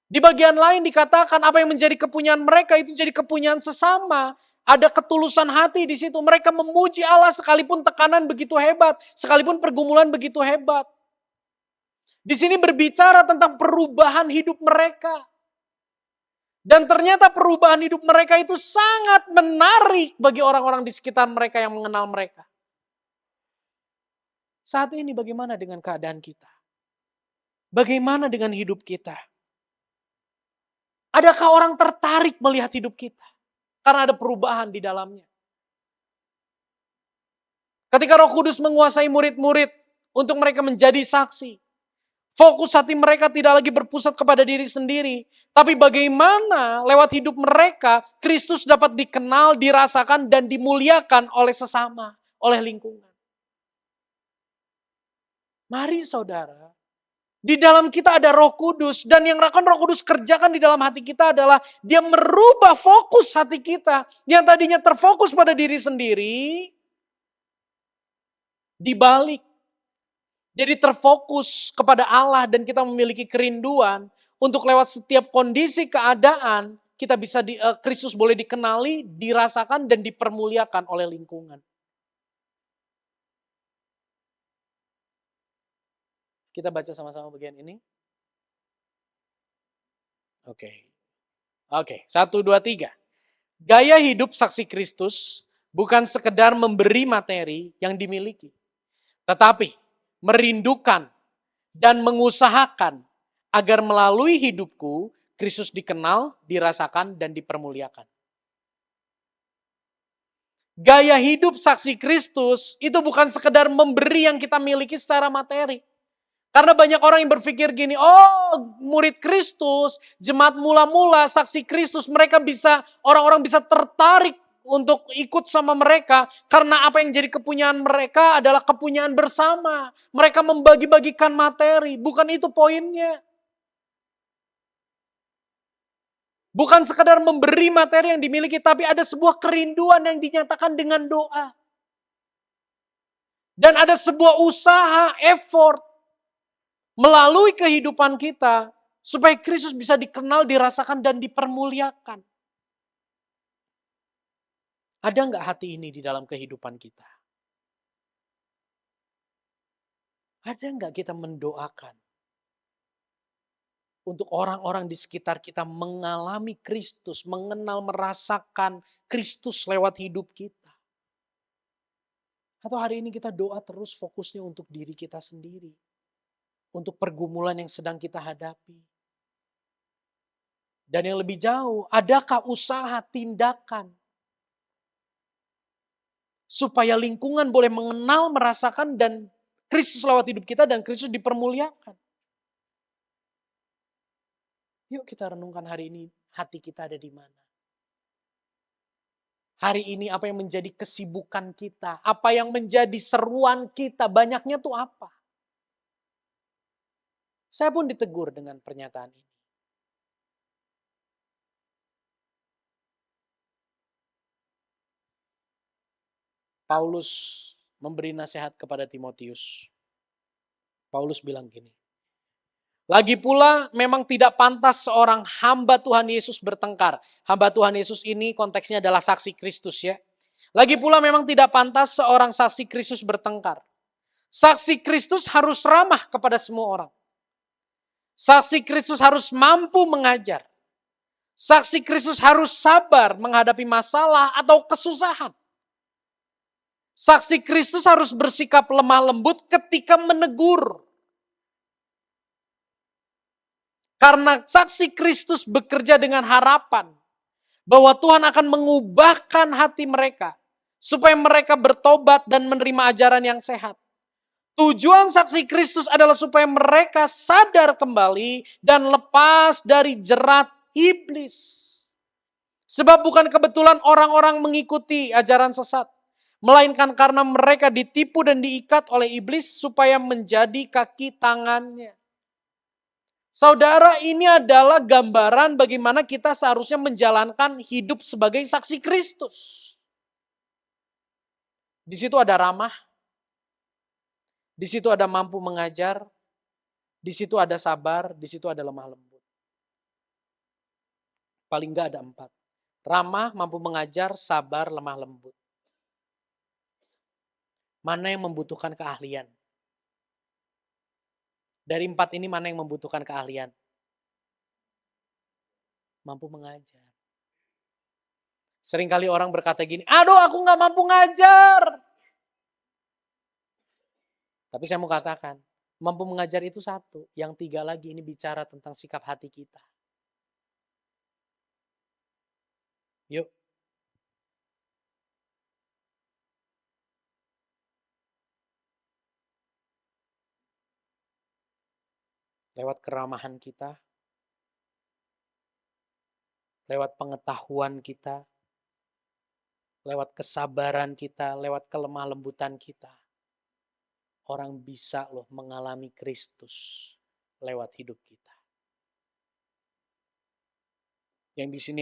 Di bagian lain dikatakan apa yang menjadi kepunyaan mereka itu jadi kepunyaan sesama. Ada ketulusan hati di situ. Mereka memuji Allah sekalipun tekanan begitu hebat, sekalipun pergumulan begitu hebat. Di sini berbicara tentang perubahan hidup mereka. Dan ternyata perubahan hidup mereka itu sangat menarik bagi orang-orang di sekitar mereka yang mengenal mereka. Saat ini bagaimana dengan keadaan kita? Bagaimana dengan hidup kita? Adakah orang tertarik melihat hidup kita? Karena ada perubahan di dalamnya. Ketika Roh Kudus menguasai murid-murid untuk mereka menjadi saksi, fokus hati mereka tidak lagi berpusat kepada diri sendiri, tapi bagaimana lewat hidup mereka Kristus dapat dikenal, dirasakan, dan dimuliakan oleh sesama, oleh lingkungan. Mari saudara, di dalam kita ada Roh Kudus, dan yang akan Roh Kudus kerjakan di dalam hati kita adalah dia merubah fokus hati kita yang tadinya terfokus pada diri sendiri, dibalik. Jadi terfokus kepada Allah dan kita memiliki kerinduan untuk lewat setiap kondisi keadaan kita bisa Kristus boleh dikenali, dirasakan dan dipermuliakan oleh lingkungan. Kita baca sama-sama bagian ini. Oke. 1, 2, 3. Gaya hidup saksi Kristus bukan sekedar memberi materi yang dimiliki, tetapi merindukan dan mengusahakan agar melalui hidupku Kristus dikenal, dirasakan, dan dipermuliakan. Gaya hidup saksi Kristus itu bukan sekedar memberi yang kita miliki secara materi. Karena banyak orang yang berpikir gini, oh murid Kristus, jemaat mula-mula, saksi Kristus, mereka bisa, orang-orang bisa tertarik untuk ikut sama mereka. Karena apa yang jadi kepunyaan mereka adalah kepunyaan bersama. Mereka membagi-bagikan materi, bukan itu poinnya. Bukan sekadar memberi materi yang dimiliki, tapi ada sebuah kerinduan yang dinyatakan dengan doa. Dan ada sebuah usaha, effort, melalui kehidupan kita, supaya Kristus bisa dikenal, dirasakan, dan dipermuliakan. Ada nggak hati ini di dalam kehidupan kita? Ada nggak kita mendoakan untuk orang-orang di sekitar kita mengalami Kristus, mengenal, merasakan Kristus lewat hidup kita? Atau hari ini kita doa terus fokusnya untuk diri kita sendiri, untuk pergumulan yang sedang kita hadapi? Dan yang lebih jauh, adakah usaha, tindakan supaya lingkungan boleh mengenal, merasakan, dan Kristus lewat hidup kita dan Kristus dipermuliakan? Yuk kita renungkan hari ini, hati kita ada di mana? Hari ini apa yang menjadi kesibukan kita? Apa yang menjadi seruan kita? Banyaknya tuh apa? Saya pun ditegur dengan pernyataan ini. Paulus memberi nasihat kepada Timotius. Paulus bilang gini, lagi pula memang tidak pantas seorang hamba Tuhan Yesus bertengkar. Hamba Tuhan Yesus ini konteksnya adalah saksi Kristus ya. Lagi pula memang tidak pantas seorang saksi Kristus bertengkar. Saksi Kristus harus ramah kepada semua orang. Saksi Kristus harus mampu mengajar. Saksi Kristus harus sabar menghadapi masalah atau kesusahan. Saksi Kristus harus bersikap lemah lembut ketika menegur. Karena saksi Kristus bekerja dengan harapan bahwa Tuhan akan mengubahkan hati mereka supaya mereka bertobat dan menerima ajaran yang sehat. Tujuan saksi Kristus adalah supaya mereka sadar kembali dan lepas dari jerat iblis. Sebab bukan kebetulan orang-orang mengikuti ajaran sesat, melainkan karena mereka ditipu dan diikat oleh iblis supaya menjadi kaki tangannya. Saudara, ini adalah gambaran bagaimana kita seharusnya menjalankan hidup sebagai saksi Kristus. Di situ ada ramah, di situ ada mampu mengajar, di situ ada sabar, di situ ada lemah lembut. Paling enggak ada 4. Ramah, mampu mengajar, sabar, lemah lembut. Mana yang membutuhkan keahlian? Dari 4 ini mana yang membutuhkan keahlian? mampu mengajar. Seringkali orang berkata gini, aduh aku gak mampu ngajar. Tapi saya mau katakan, mampu mengajar itu satu. Yang tiga lagi ini bicara tentang sikap hati kita. Yuk. Lewat keramahan kita, lewat pengetahuan kita, lewat kesabaran kita, lewat kelemah lembutan kita. Orang bisa loh mengalami Kristus lewat hidup kita. Yang di sini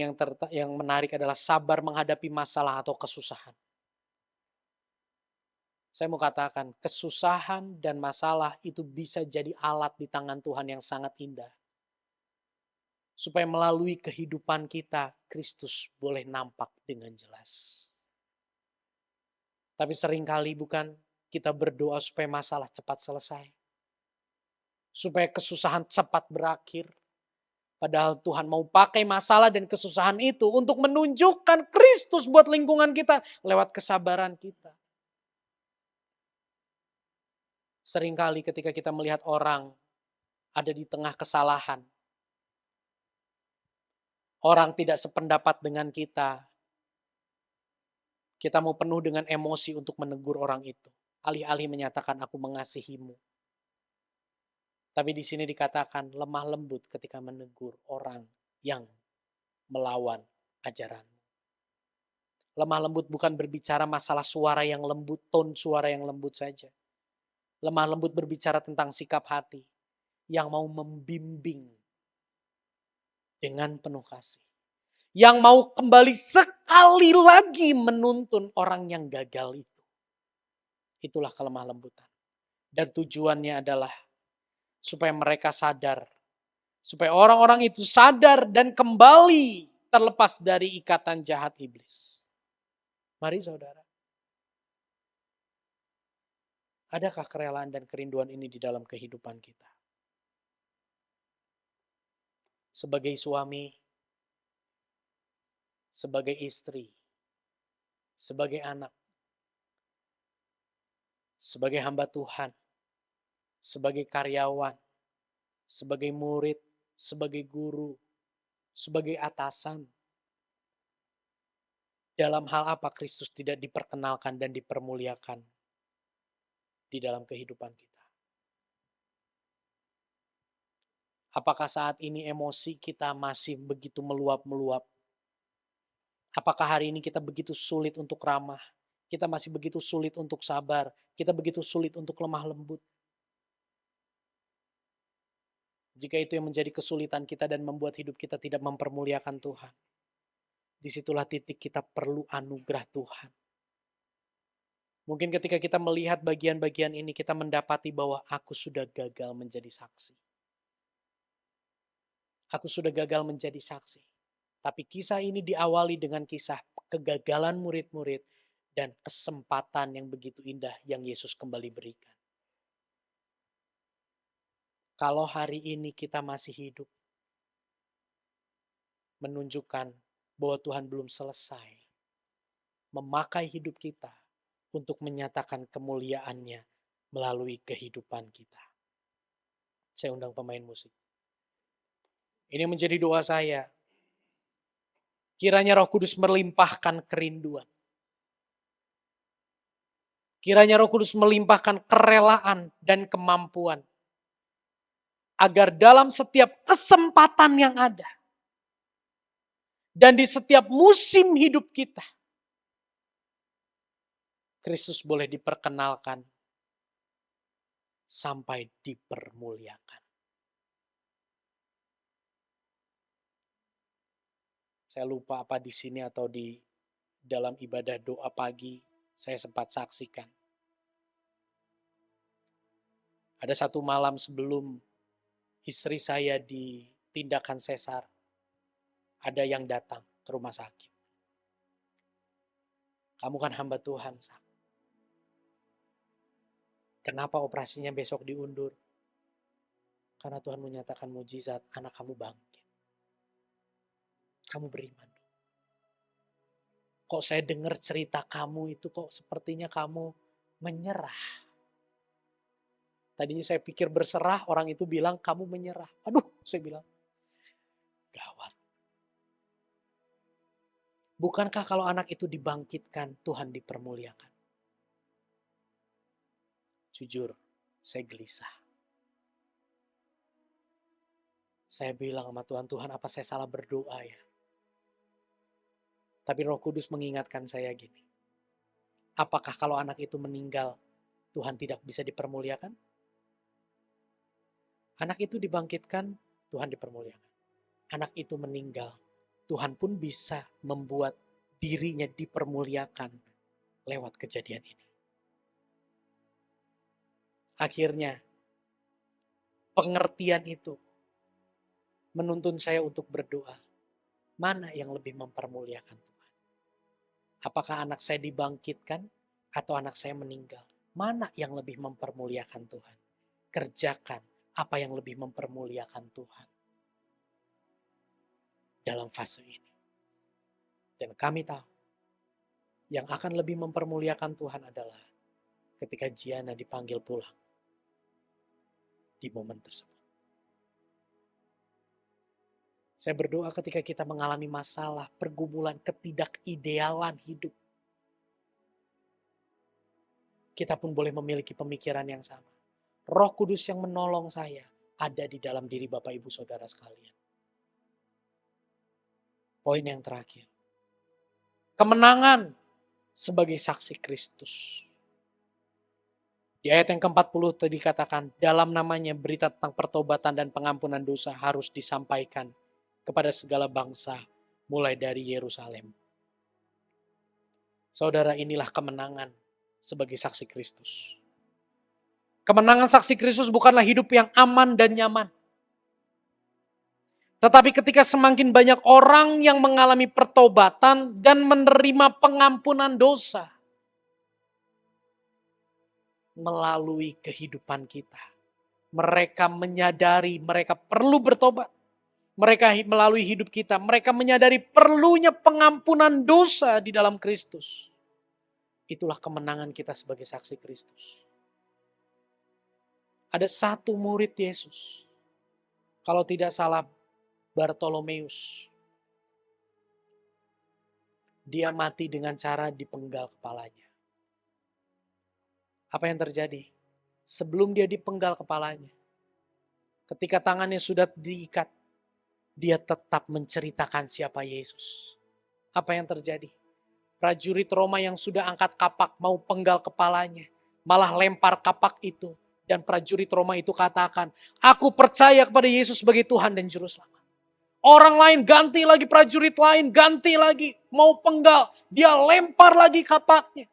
yang menarik adalah sabar menghadapi masalah atau kesusahan. Saya mau katakan, kesusahan dan masalah itu bisa jadi alat di tangan Tuhan yang sangat indah. Supaya melalui kehidupan kita, Kristus boleh nampak dengan jelas. Tapi seringkali bukan kita berdoa supaya masalah cepat selesai. Supaya kesusahan cepat berakhir. Padahal Tuhan mau pakai masalah dan kesusahan itu untuk menunjukkan Kristus buat lingkungan kita lewat kesabaran kita. Seringkali ketika kita melihat orang ada di tengah kesalahan, orang tidak sependapat dengan kita mau penuh dengan emosi untuk menegur orang itu. Alih-alih menyatakan aku mengasihimu. Tapi di sini dikatakan lemah lembut ketika menegur orang yang melawan ajaranmu. Lemah lembut bukan berbicara masalah suara yang lembut, tone suara yang lembut saja. Lemah lembut berbicara tentang sikap hati yang mau membimbing dengan penuh kasih. Yang mau kembali sekali lagi menuntun orang yang gagal itu. Itulah kelemah lembutan. Dan tujuannya adalah supaya mereka sadar. Supaya orang-orang itu sadar dan kembali terlepas dari ikatan jahat iblis. Mari saudara. Adakah kerelaan dan kerinduan ini di dalam kehidupan kita? Sebagai suami, sebagai istri, sebagai anak, sebagai hamba Tuhan, sebagai karyawan, sebagai murid, sebagai guru, sebagai atasan. Dalam hal apa Kristus tidak diperkenalkan dan dipermuliakan di dalam kehidupan kita? Apakah saat ini emosi kita masih begitu meluap-meluap? Apakah hari ini kita begitu sulit untuk ramah? Kita masih begitu sulit untuk sabar? Kita begitu sulit untuk lemah lembut? Jika itu yang menjadi kesulitan kita dan membuat hidup kita tidak mempermuliakan Tuhan, disitulah titik kita perlu anugerah Tuhan. Mungkin ketika kita melihat bagian-bagian ini, kita mendapati bahwa aku sudah gagal menjadi saksi. Aku sudah gagal menjadi saksi. Tapi kisah ini diawali dengan kisah kegagalan murid-murid dan kesempatan yang begitu indah yang Yesus kembali berikan. Kalau hari ini kita masih hidup, menunjukkan bahwa Tuhan belum selesai memakai hidup kita untuk menyatakan kemuliaannya melalui kehidupan kita. Saya undang pemain musik. Ini menjadi doa saya. Kiranya Roh Kudus melimpahkan kerinduan. Kiranya Roh Kudus melimpahkan kerelaan dan kemampuan. Agar dalam setiap kesempatan yang ada. Dan di setiap musim hidup kita. Kristus boleh diperkenalkan. Sampai dipermuliakan. Saya lupa apa di sini atau di dalam ibadah doa pagi saya sempat saksikan. Ada satu malam sebelum istri saya ditindakan sesar, ada yang datang ke rumah sakit. Kamu kan hamba Tuhan, Sak. Kenapa operasinya besok diundur? Karena Tuhan menyatakan mujizat anak kamu bangkit. Kamu beriman. Kok saya dengar cerita kamu itu kok sepertinya kamu menyerah. Tadinya saya pikir berserah, orang itu bilang kamu menyerah. Aduh, saya bilang, gawat. Bukankah kalau anak itu dibangkitkan, Tuhan dipermuliakan? Jujur, saya gelisah. Saya bilang sama Tuhan, Tuhan apa saya salah berdoa ya? Tapi Roh Kudus mengingatkan saya gini. Apakah kalau anak itu meninggal, Tuhan tidak bisa dipermuliakan? Anak itu dibangkitkan, Tuhan dipermuliakan. Anak itu meninggal, Tuhan pun bisa membuat dirinya dipermuliakan lewat kejadian ini. Akhirnya, pengertian itu menuntun saya untuk berdoa. Mana yang lebih mempermuliakan Tuhan? Apakah anak saya dibangkitkan atau anak saya meninggal? Mana yang lebih mempermuliakan Tuhan? Kerjakan apa yang lebih mempermuliakan Tuhan dalam fase ini. Dan kami tahu, yang akan lebih mempermuliakan Tuhan adalah ketika Giana dipanggil pulang di momen tersebut. Saya berdoa ketika kita mengalami masalah, pergumulan, ketidakidealan hidup, kita pun boleh memiliki pemikiran yang sama. Roh Kudus yang menolong saya ada di dalam diri Bapak Ibu Saudara sekalian. Poin yang terakhir. Kemenangan sebagai saksi Kristus. Di ayat yang ke-40 tadi dikatakan, dalam namanya berita tentang pertobatan dan pengampunan dosa harus disampaikan kepada segala bangsa, mulai dari Yerusalem. Saudara, inilah kemenangan sebagai saksi Kristus. Kemenangan saksi Kristus bukanlah hidup yang aman dan nyaman. Tetapi ketika semakin banyak orang yang mengalami pertobatan dan menerima pengampunan dosa melalui kehidupan kita. Mereka menyadari mereka perlu bertobat. Mereka melalui hidup kita, mereka menyadari perlunya pengampunan dosa di dalam Kristus. Itulah kemenangan kita sebagai saksi Kristus. Ada satu murid Yesus, kalau tidak salah Bartolomeus. Dia mati dengan cara dipenggal kepalanya. Apa yang terjadi? Sebelum dia dipenggal kepalanya, ketika tangannya sudah diikat, dia tetap menceritakan siapa Yesus. Apa yang terjadi? Prajurit Roma yang sudah angkat kapak mau penggal kepalanya, malah lempar kapak itu. Dan prajurit Roma itu katakan, aku percaya kepada Yesus sebagai Tuhan dan Juru Selamat. Orang lain ganti lagi, prajurit lain ganti lagi, mau penggal. Dia lempar lagi kapaknya.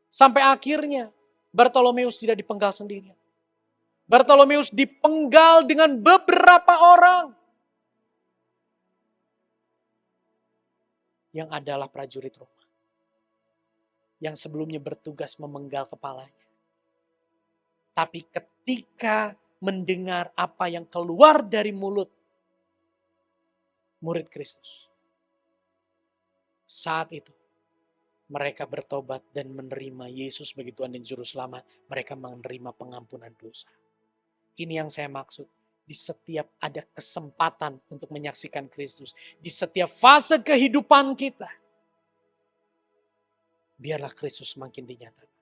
Sampai akhirnya Bartolomeus tidak dipenggal sendirian. Bartolomeus dipenggal dengan beberapa orang. Yang adalah prajurit Roma. Yang sebelumnya bertugas memenggal kepalanya. Tapi ketika mendengar apa yang keluar dari mulut murid Kristus, saat itu mereka bertobat dan menerima Yesus sebagai Tuhan dan Juru Selamat. Mereka menerima pengampunan dosa. Ini yang saya maksud. Di setiap ada kesempatan untuk menyaksikan Kristus. Di setiap fase kehidupan kita. Biarlah Kristus semakin dinyatakan.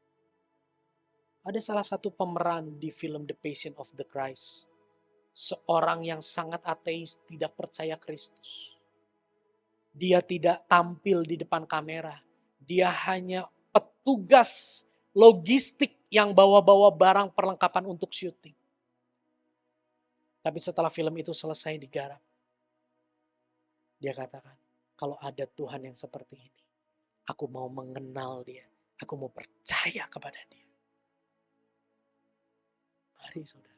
Ada salah satu pemeran di film The Passion of the Christ. Seorang yang sangat ateis, tidak percaya Kristus. Dia tidak tampil di depan kamera. Dia hanya petugas logistik yang bawa-bawa barang perlengkapan untuk syuting. Tapi setelah film itu selesai digarap, dia katakan, kalau ada Tuhan yang seperti ini, aku mau mengenal dia. Aku mau percaya kepada dia. Mari saudara.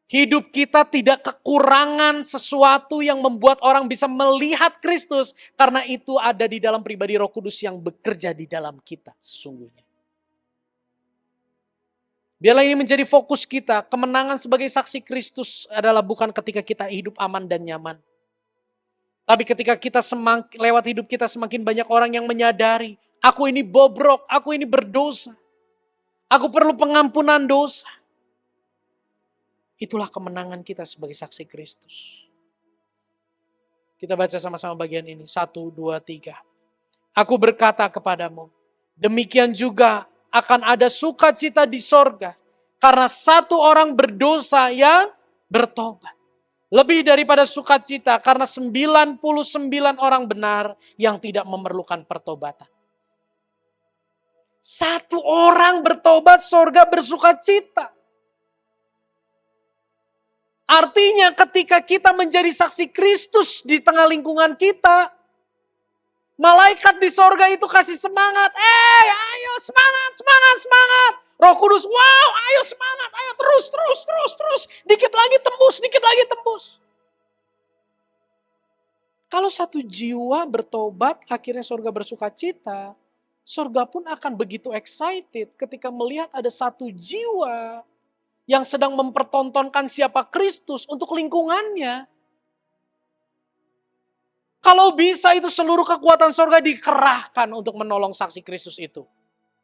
Hidup kita tidak kekurangan sesuatu yang membuat orang bisa melihat Kristus. Karena itu ada di dalam pribadi Roh Kudus yang bekerja di dalam kita sesungguhnya. Biarlah ini menjadi fokus kita. Kemenangan sebagai saksi Kristus adalah bukan ketika kita hidup aman dan nyaman. Tapi ketika kita lewat hidup kita semakin banyak orang yang menyadari, aku ini bobrok, aku ini berdosa. Aku perlu pengampunan dosa. Itulah kemenangan kita sebagai saksi Kristus. Kita baca sama-sama bagian ini. 1, 2, 3. Aku berkata kepadamu, demikian juga akan ada sukacita di sorga. Karena satu orang berdosa yang bertobat. Lebih daripada sukacita karena 99 orang benar yang tidak memerlukan pertobatan. Satu orang bertobat, sorga bersukacita. Artinya ketika kita menjadi saksi Kristus di tengah lingkungan kita, malaikat di sorga itu kasih semangat. Ayo semangat, semangat, semangat. Roh Kudus, wow, ayo semangat, ayo terus. Dikit lagi tembus, dikit lagi tembus. Kalau satu jiwa bertobat, akhirnya sorga bersukacita, sorga pun akan begitu excited ketika melihat ada satu jiwa yang sedang mempertontonkan siapa Kristus untuk lingkungannya. Kalau bisa itu seluruh kekuatan sorga dikerahkan untuk menolong saksi Kristus itu.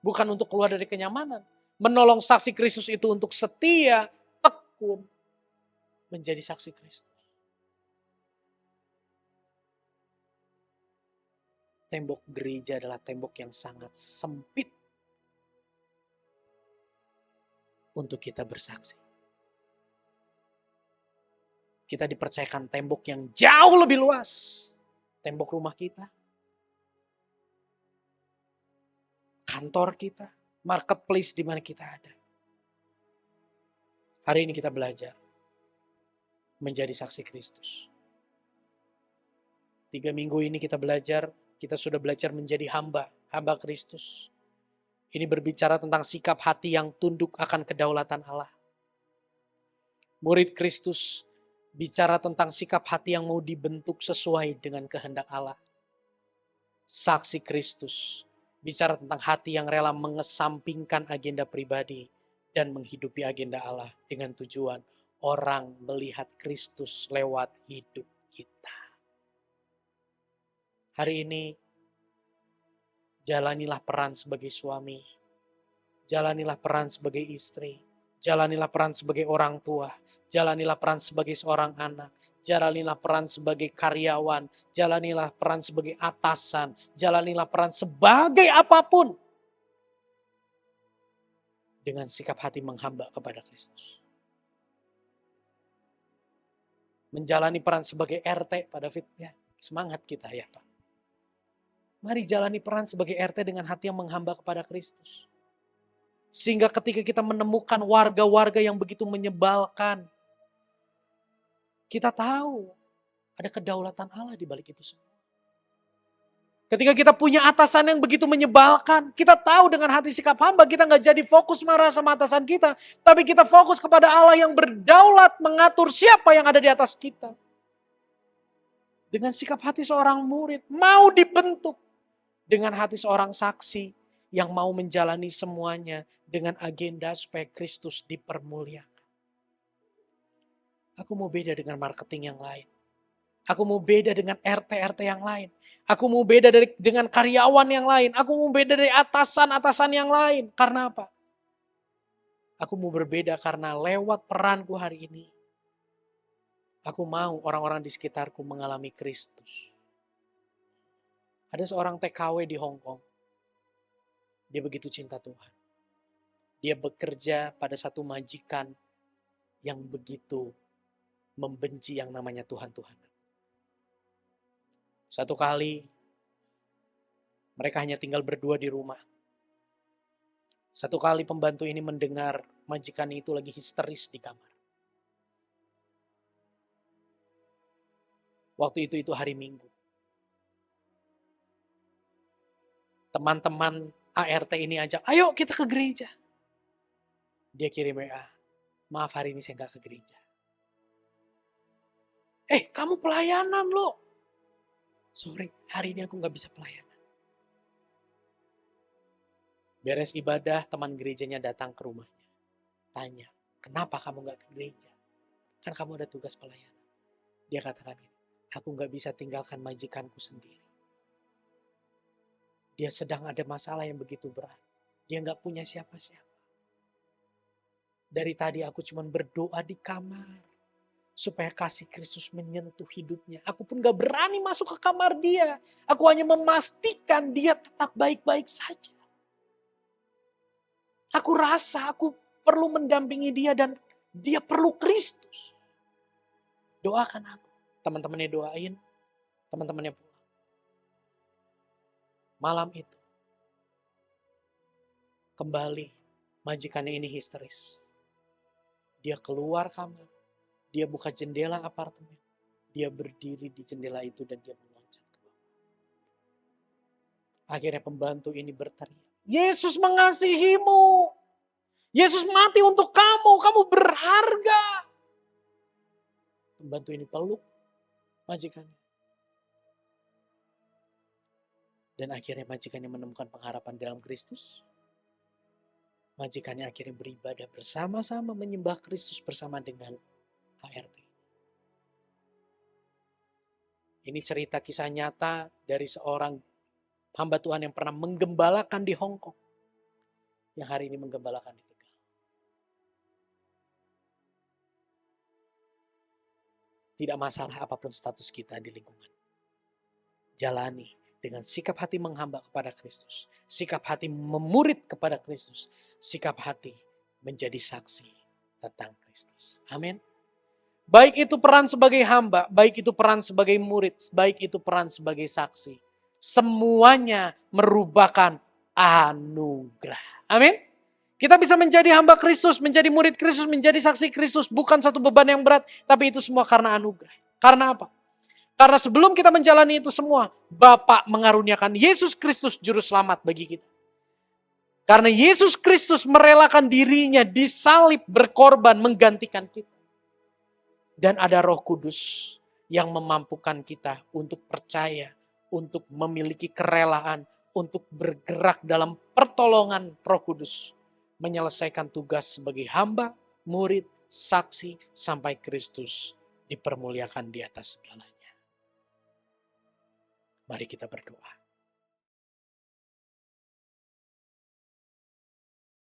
Bukan untuk keluar dari kenyamanan. Menolong saksi Kristus itu untuk setia, tekun, menjadi saksi Kristus. Tembok gereja adalah tembok yang sangat sempit untuk kita bersaksi. Kita dipercayakan tembok yang jauh lebih luas. Tembok rumah kita, kantor kita, marketplace di mana kita ada. Hari ini kita belajar menjadi saksi Kristus. 3 minggu ini kita sudah belajar menjadi hamba Kristus. Ini berbicara tentang sikap hati yang tunduk akan kedaulatan Allah. Murid Kristus bicara tentang sikap hati yang mau dibentuk sesuai dengan kehendak Allah. Saksi Kristus bicara tentang hati yang rela mengesampingkan agenda pribadi dan menghidupi agenda Allah dengan tujuan orang melihat Kristus lewat hidup kita. Hari ini jalanilah peran sebagai suami, jalanilah peran sebagai istri, jalanilah peran sebagai orang tua, jalanilah peran sebagai seorang anak, jalanilah peran sebagai karyawan, jalanilah peran sebagai atasan, jalanilah peran sebagai apapun. Dengan sikap hati menghamba kepada Kristus. Menjalani peran sebagai RT, Pak David, ya, semangat kita ya Pak. Mari jalani peran sebagai RT dengan hati yang menghamba kepada Kristus. Sehingga ketika kita menemukan warga-warga yang begitu menyebalkan, kita tahu ada kedaulatan Allah di balik itu semua. Ketika kita punya atasan yang begitu menyebalkan, kita tahu dengan hati sikap hamba kita nggak jadi fokus marah sama atasan kita, tapi kita fokus kepada Allah yang berdaulat mengatur siapa yang ada di atas kita. Dengan sikap hati seorang murid, mau dibentuk. Dengan hati seorang saksi yang mau menjalani semuanya dengan agenda supaya Kristus dipermuliakan. Aku mau beda dengan marketing yang lain. Aku mau beda dengan RT-RT yang lain. Aku mau beda dengan karyawan yang lain. Aku mau beda dari atasan-atasan yang lain. Karena apa? Aku mau berbeda karena lewat peranku hari ini, aku mau orang-orang di sekitarku mengalami Kristus. Ada seorang TKW di Hong Kong. Dia begitu cinta Tuhan. Dia bekerja pada satu majikan yang begitu membenci yang namanya Tuhan-Tuhanan. Satu kali, mereka hanya tinggal berdua di rumah. Satu kali pembantu ini mendengar majikan itu lagi histeris di kamar. Waktu itu hari Minggu. Teman-teman ART ini ajak, ayo kita ke gereja. Dia kirim WA, maaf hari ini saya gak ke gereja. Kamu pelayanan loh. Sorry, hari ini aku gak bisa pelayanan. Beres ibadah, teman gerejanya datang ke rumahnya. Tanya, kenapa kamu gak ke gereja? Kan kamu ada tugas pelayanan. Dia katakan, Aku gak bisa tinggalkan majikanku sendiri. Dia sedang ada masalah yang begitu berat. Dia gak punya siapa-siapa. Dari tadi aku cuma berdoa di kamar. Supaya kasih Kristus menyentuh hidupnya. Aku pun gak berani masuk ke kamar dia. Aku hanya memastikan dia tetap baik-baik saja. Aku rasa aku perlu mendampingi dia dan dia perlu Kristus. Doakan aku. Teman-temannya doain. Teman-temannya pulang. Malam itu. Kembali. Majikannya ini histeris. Dia keluar kamar. Dia buka jendela apartemen. Dia berdiri di jendela itu dan dia meloncat ke bawah. Akhirnya pembantu ini berteriak. Yesus mengasihimu. Yesus mati untuk kamu. Kamu berharga. Pembantu ini peluk majikannya. Dan akhirnya majikannya menemukan pengharapan dalam Kristus. Majikannya akhirnya beribadah bersama-sama menyembah Kristus bersama dengan HRT. Ini cerita kisah nyata dari seorang hamba Tuhan yang pernah menggembalakan di Hong Kong. Yang hari ini menggembalakan di Tegal. Tidak masalah apapun status kita di lingkungan. Jalani dengan sikap hati menghamba kepada Kristus. Sikap hati memurid kepada Kristus. Sikap hati menjadi saksi tentang Kristus. Amin. Baik itu peran sebagai hamba, baik itu peran sebagai murid, baik itu peran sebagai saksi. Semuanya merupakan anugerah. Amin. Kita bisa menjadi hamba Kristus, menjadi murid Kristus, menjadi saksi Kristus. Bukan satu beban yang berat, tapi itu semua karena anugerah. Karena apa? Karena sebelum kita menjalani itu semua, Bapa mengaruniakan Yesus Kristus juru selamat bagi kita. Karena Yesus Kristus merelakan dirinya disalib berkorban menggantikan kita. Dan ada Roh Kudus yang memampukan kita untuk percaya, untuk memiliki kerelaan, untuk bergerak dalam pertolongan Roh Kudus. Menyelesaikan tugas sebagai hamba, murid, saksi, sampai Kristus dipermuliakan di atas segalanya. Mari kita berdoa.